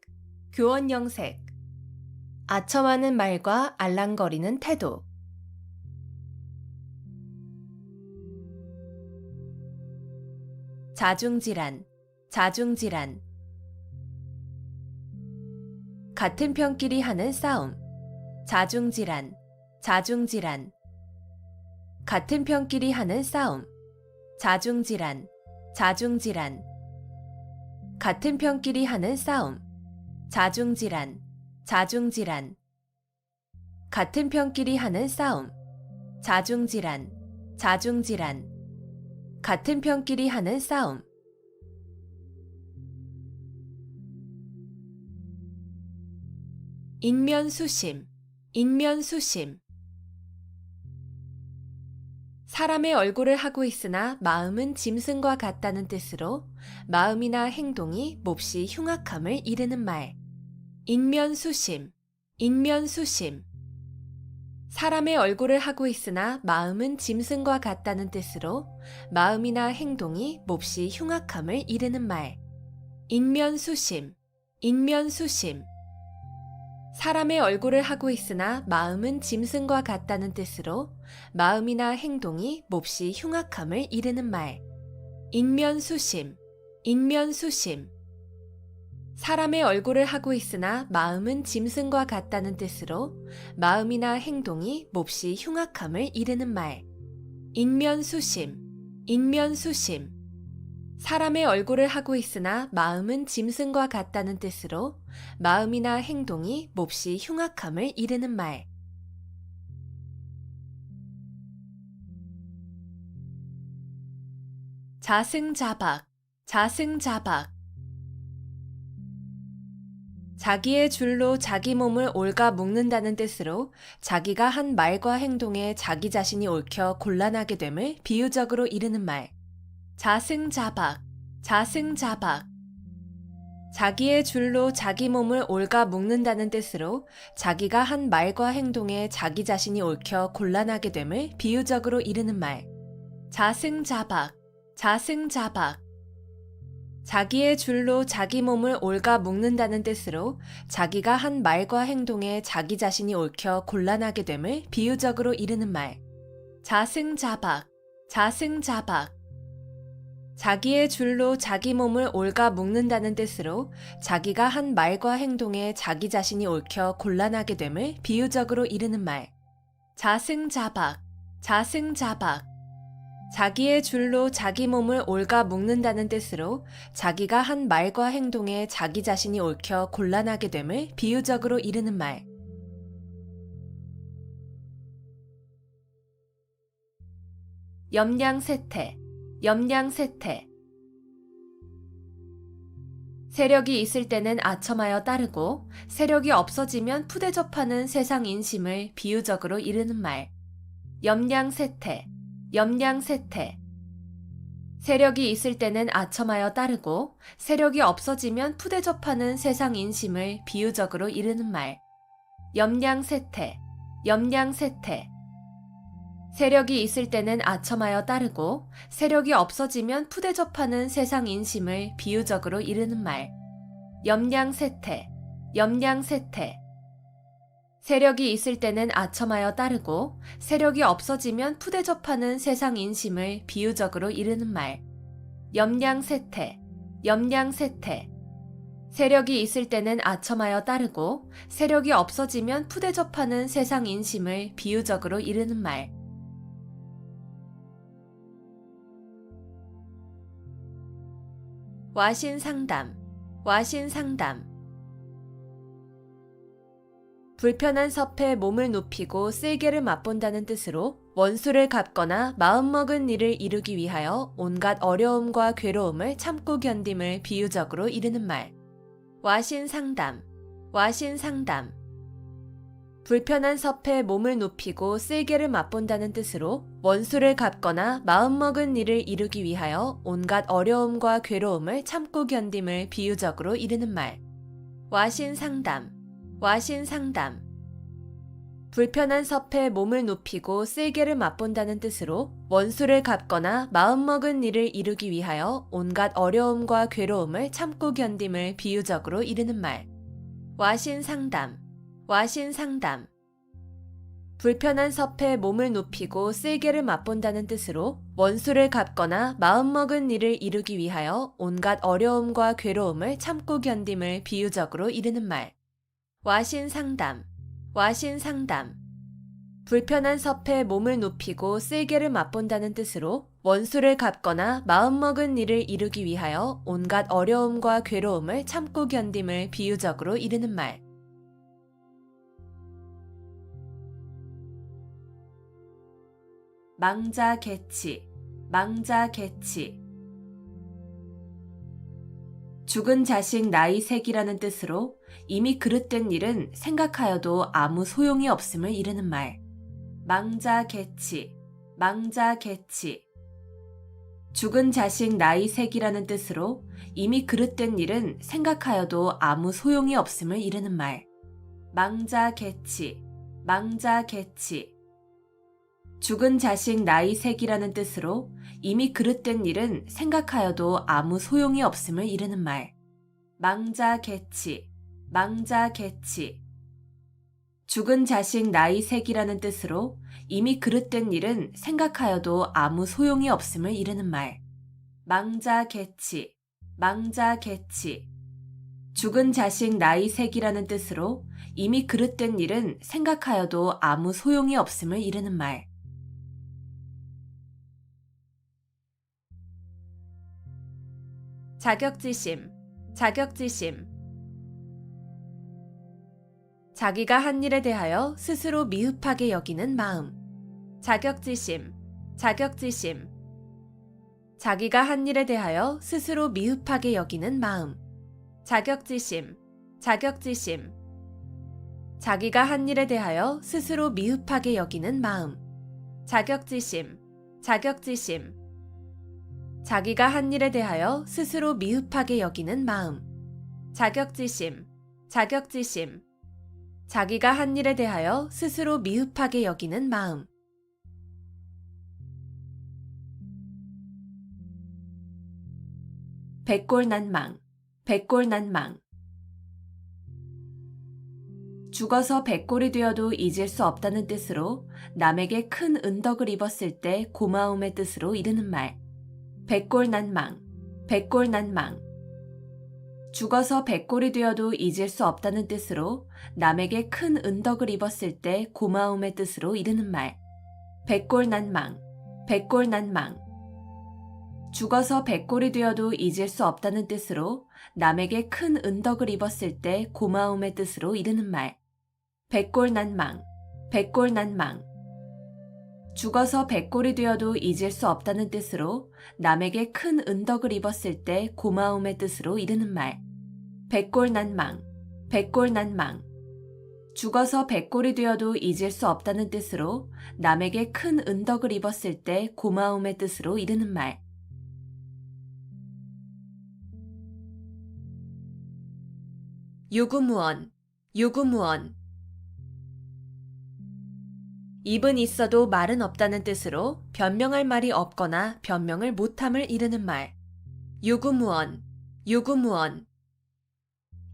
교원영색. 아첨하는 말과 알랑거리는 태도. 자중질환, 자중질환. 같은 편끼리 하는 싸움. 자중질환, 자중질환. 같은 편끼리 하는 싸움. 자중질환, 자중질환. 같은 편끼리 하는 싸움. 자중질환, 자중질환. 같은 편끼리 하는 싸움. 자중질환, 자중질환. 같은 편끼리 하는 싸움. 인면수심, 인면수심. 사람의 얼굴을 하고 있으나 마음은 짐승과 같다는 뜻으로 마음이나 행동이 몹시 흉악함을 이르는 말. 인면수심, 인면수심. 사람의 얼굴을 하고 있으나 마음은 짐승과 같다는 뜻으로 마음이나 행동이 몹시 흉악함을 이르는 말. 인면수심, 인면수심. 사람의 얼굴을 하고 있으나 마음은 짐승과 같다는 뜻으로 마음이나 행동이 몹시 흉악함을 이르는 말. 인면수심, 인면수심. 사람의 얼굴을 하고 있으나 마음은 짐승과 같다는 뜻으로 마음이나 행동이 몹시 흉악함을 이르는 말. 인면수심, 인면수심. 사람의 얼굴을 하고 있으나 마음은 짐승과 같다는 뜻으로 마음이나 행동이 몹시 흉악함을 이르는 말. 자승자박, 자승자박. 자기의 줄로 자기 몸을 옳가 묶는다는 뜻으로 자기가 한 말과 행동에 자기 자신이 옳혀 곤란하게 됨을 비유적으로 이르는 말. 자승자박, 자승자박. 자기의 줄로 자기 몸을 옳가 묶는다는 뜻으로 자기가 한 말과 행동에 자기 자신이 옳혀 곤란하게 됨을 비유적으로 이르는 말. 자승자박, 자승자박. 자기의 줄로 자기 몸을 옳가 묶는다는 뜻으로 자기가 한 말과 행동에 자기 자신이 옳혀 곤란하게 됨을 비유적으로 이르는 말. 자승자박, 자승자박. 자기의 줄로 자기 몸을 옳가 묶는다는 뜻으로 자기가 한 말과 행동에 자기 자신이 옳혀 곤란하게 됨을 비유적으로 이르는 말. 자승자박, 자승자박. 자기의 줄로 자기 몸을 옳가 묶는다는 뜻으로 자기가 한 말과 행동에 자기 자신이 옳혀 곤란하게 됨을 비유적으로 이르는 말. 염량세태, 염량세태. 세력이 있을 때는 아첨하여 따르고 세력이 없어지면 푸대접하는 세상 인심을 비유적으로 이르는 말. 염량세태, 염량세태. 세력이 있을 때는 아첨하여 따르고 세력이 없어지면 푸대접하는 세상 인심을 비유적으로 이르는 말. 염량세태, 염량세태. 세력이 있을 때는 아첨하여 따르고 세력이 없어지면 푸대접하는 세상 인심을 비유적으로 이르는 말. 염량세태, 염량세태. 세력이 있을 때는 아첨하여 따르고 세력이 없어지면 푸대접하는 세상 인심을 비유적으로 이르는 말. 염량세태, 염량세태. 세력이 있을 때는 아첨하여 따르고 세력이 없어지면 푸대접하는 세상 인심을 비유적으로 이르는 말. 와신상담, 와신상담. 불편한 섭에 몸을 눕히고 쓸개를 맛본다는 뜻으로 원수를 갚거나 마음먹은 일을 이루기 위하여 온갖 어려움과 괴로움을 참고 견딤을 비유적으로 이르는 말. 와신상담, 와신상담. 불편한 섭에 몸을 눕히고 쓸개를 맛본다는 뜻으로 원수를 갚거나 마음먹은 일을 이루기 위하여 온갖 어려움과 괴로움을 참고 견딤을 비유적으로 이르는 말. 와신상담, 와신상담. 불편한 섭에 몸을 눕히고 쓸개를 맛본다는 뜻으로 원수를 갚거나 마음먹은 일을 이루기 위하여 온갖 어려움과 괴로움을 참고 견딤을 비유적으로 이르는 말. 와신상담, 와신상담. 불편한 섭에 몸을 눕히고 쓸개를 맛본다는 뜻으로 원수를 갚거나 마음먹은 일을 이루기 위하여 온갖 어려움과 괴로움을 참고 견딤을 비유적으로 이르는 말. 와신상담, 와신상담. 불편한 섭에 몸을 눕히고 쓸개를 맛본다는 뜻으로 원수를 갚거나 마음먹은 일을 이루기 위하여 온갖 어려움과 괴로움을 참고 견딤을 비유적으로 이르는 말. 망자개치, 망자개치. 죽은 자식 나이 색이라는 뜻으로 이미 그릇된 일은 생각하여도 아무 소용이 없음을 이르는 말. 망자개치, 망자개치. 죽은 자식 나이 색이라는 뜻으로 이미 그릇된 일은 생각하여도 아무 소용이 없음을 이르는 말. 망자개치, 망자개치. 죽은 자식 나이 색이라는 뜻으로 이미 그릇된 일은 생각하여도 아무 소용이 없음을 이르는 말. 망자개치, 망자개치. 죽은 자식 나이 색이라는 뜻으로 이미 그릇된 일은 생각하여도 아무 소용이 없음을 이르는 말. 망자개치, 망자개치. 죽은 자식 나이 색이라는 뜻으로 이미 그릇된 일은 생각하여도 아무 소용이 없음을 이르는 말. 자격지심, 자격지심. 자기가 한 일에 대하여 스스로 미흡하게 여기는 마음. 자격지심, 자격지심. 자기가 한 일에 대하여 스스로 미흡하게 여기는 마음. 자격지심, 자격지심. 자기가 한 일에 대하여 스스로 미흡하게 여기는 마음. 자격지심, 자격지심. 자기가 한 일에 대하여 스스로 미흡하게 여기는 마음. 자격지심, 자격지심. 자기가 한 일에 대하여 스스로 미흡하게 여기는 마음. 백골난망, 백골난망. 죽어서 백골이 되어도 잊을 수 없다는 뜻으로 남에게 큰 은덕을 입었을 때 고마움의 뜻으로 이르는 말. 백골난망, 백골난망. 죽어서 백골이 되어도 잊을 수 없다는 뜻으로 남에게 큰 은덕을 입었을 때 고마움의 뜻으로 이르는 말. 백골난망, 백골난망. 죽어서 백골이 되어도 잊을 수 없다는 뜻으로 남에게 큰 은덕을 입었을 때 고마움의 뜻으로 이르는 말. 백골난망, 백골난망. 죽어서 백골이 되어도 잊을 수 없다는 뜻으로 남에게 큰 은덕을 입었을 때 고마움의 뜻으로 이르는 말. 백골난망, 백골난망. 죽어서 백골이 되어도 잊을 수 없다는 뜻으로 남에게 큰 은덕을 입었을 때 고마움의 뜻으로 이르는 말. 유구무원, 유구무원. 입은 있어도 말은 없다는 뜻으로 변명할 말이 없거나 변명을 못함을 이르는 말. 유구무원, 유구무원.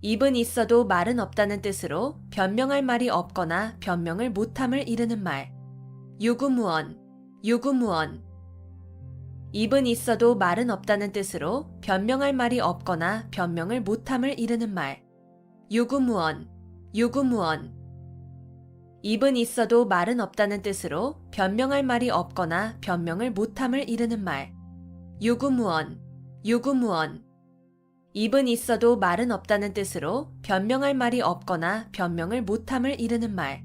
입은 있어도 말은 없다는 뜻으로 변명할 말이 없거나 변명을 못함을 이르는 말. 유구무원, 유구무원. 입은 있어도 말은 없다는 뜻으로 변명할 말이 없거나 변명을 못함을 이르는 말. 유구무원, 유구무원. 입은 있어도 말은 없다는 뜻으로 변명할 말이 없거나 변명을 못함을 이르는 말. 유구무원, 유구무원. 입은 있어도 말은 없다는 뜻으로 변명할 말이 없거나 변명을 못함을 이르는 말.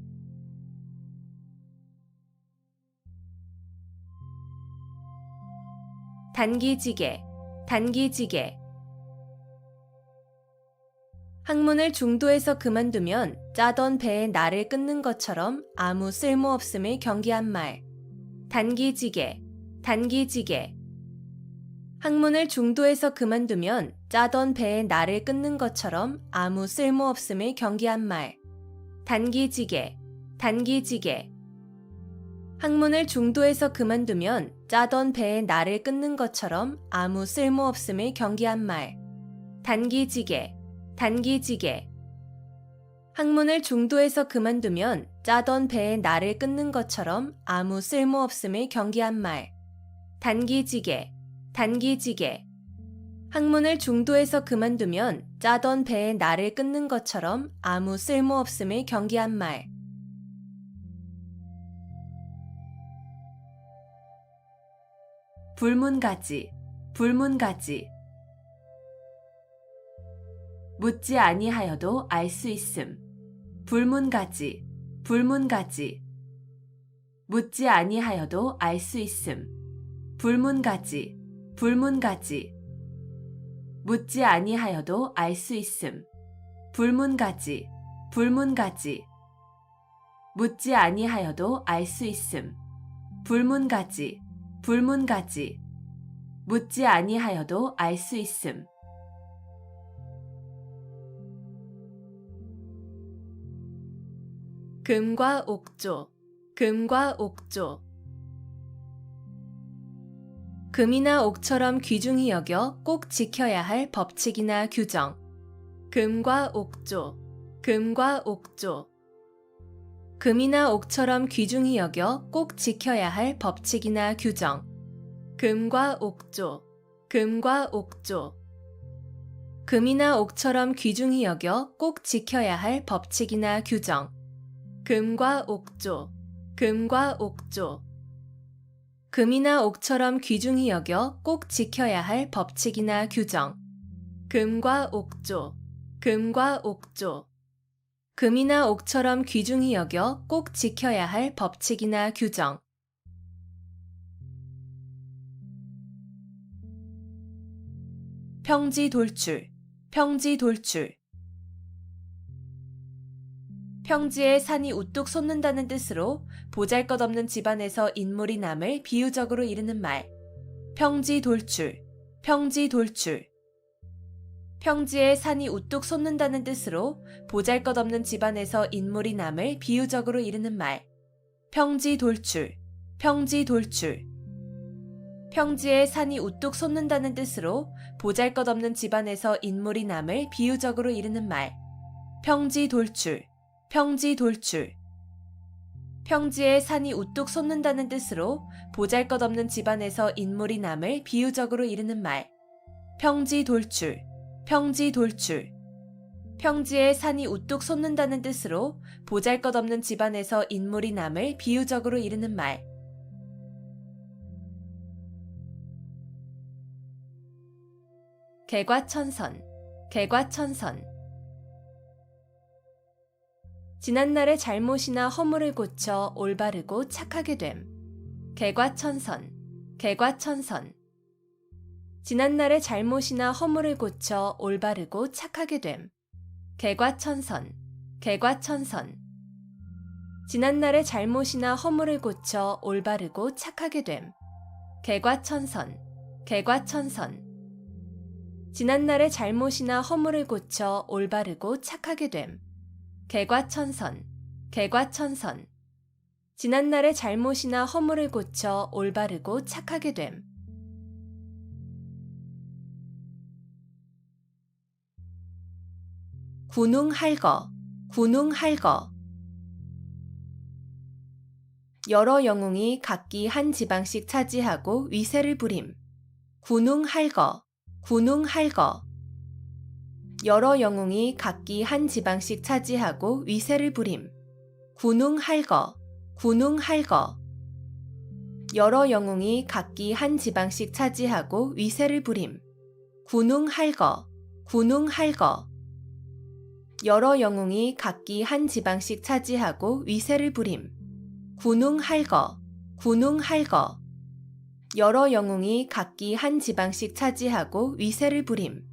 단기지개, 단기지개. 학문을 중도에서 그만두면 짜던 배에 나를 끊는 것처럼 아무 쓸모없음을 경계한 말. 단기지개, 단기지개. 학문을 중도에서 그만두면 짜던 배에 나를 끊는 것처럼 아무 쓸모없음을 경계한 말. 단기지개, 단기지개. 학문을 중도에서 그만두면 짜던 배에 나를 끊는 것처럼 아무 쓸모없음을 경계한 말. 단기지개, 단기지개. 학문을 중도에서 그만두면 짜던 배에 나를 끊는 것처럼 아무 쓸모없음을 경계한 말. 단기지개, 단기지개. 학문을 중도에서 그만두면 짜던 배에 나를 끊는 것처럼 아무 쓸모없음을 경계한 말. 불문가지, 불문가지. 묻지 아니하여도 알 수 있음. 불문가지, 불문가지. 묻지 아니하여도 알 수 있음. 불문가지, 불문가지. 묻지 아니하여도 알 수 있음. 불문가지, 불문가지. 묻지 아니하여도 알 수 있음. 불문가지, 불문가지. 묻지 아니하여도 알 수 있음. 금과 옥조, 금과 옥조. 금이나 옥처럼 귀중히 여겨 꼭 지켜야 할 법칙이나 규정. 금과 옥조, 금과 옥조. 금이나 옥처럼 귀중히 여겨 꼭 지켜야 할 법칙이나 규정. 금과 옥조, 금과 옥조. 금이나 옥처럼 귀중히 여겨 꼭 지켜야 할 법칙이나 규정. 금과 옥조, 금과 옥조. 금이나 옥처럼 귀중히 여겨 꼭 지켜야 할 법칙이나 규정. 금과 옥조, 금과 옥조. 금이나 옥처럼 귀중히 여겨 꼭 지켜야 할 법칙이나 규정. 평지돌출, 평지돌출. 평지에 산이 우뚝 솟는다는 뜻으로 보잘것없는 집안에서 인물이 남을 비유적으로 이르는 말. 평지돌출, 평지돌출. 평지에 산이 우뚝 솟는다는 뜻으로 보잘것없는 집안에서 인물이 남을 비유적으로 이르는 말. 평지돌출, 평지돌출. 평지에 산이 우뚝 솟는다는 뜻으로 보잘것없는 집안에서 인물이 남을 비유적으로 이르는 말. 평지돌출, 평지돌출. 평지에 산이 우뚝 솟는다는 뜻으로 보잘것없는 집안에서 인물이 남을 비유적으로 이르는 말. 평지돌출, 평지 돌출. 평지에 산이 우뚝 솟는다는 뜻으로 보잘것없는 집안에서 인물이 남을 비유적으로 이르는 말. 개과천선, 개과천선. 지난날의 잘못이나 허물을 고쳐 올바르고 착하게 됨. 개과천선, 개과천선. 지난날의 잘못이나 허물을 고쳐 올바르고 착하게 됨. 개과천선, 개과천선. 지난날의 잘못이나 허물을 고쳐 올바르고 착하게 됨. 개과천선, 개과천선. 지난날의 잘못이나 허물을 고쳐 올바르고 착하게 됨. 개과천선, 개과천선. 지난날의 잘못이나 허물을 고쳐 올바르고 착하게 됨. 군웅할거, 군웅할거. 여러 영웅이 각기 한 지방씩 차지하고 위세를 부림. 군웅할거, 군웅할거. 여러 영웅이 각기 한 지방씩 차지하고 위세를 부림. 군웅할거, 군웅할거. 여러 영웅이 각기 한 지방씩 차지하고 위세를 부림. 군웅할거, 군웅할거. 여러 영웅이 각기 한 지방씩 차지하고 위세를 부림. 군웅할거, 군웅할거. 여러 영웅이 각기 한 지방씩 차지하고 위세를 부림.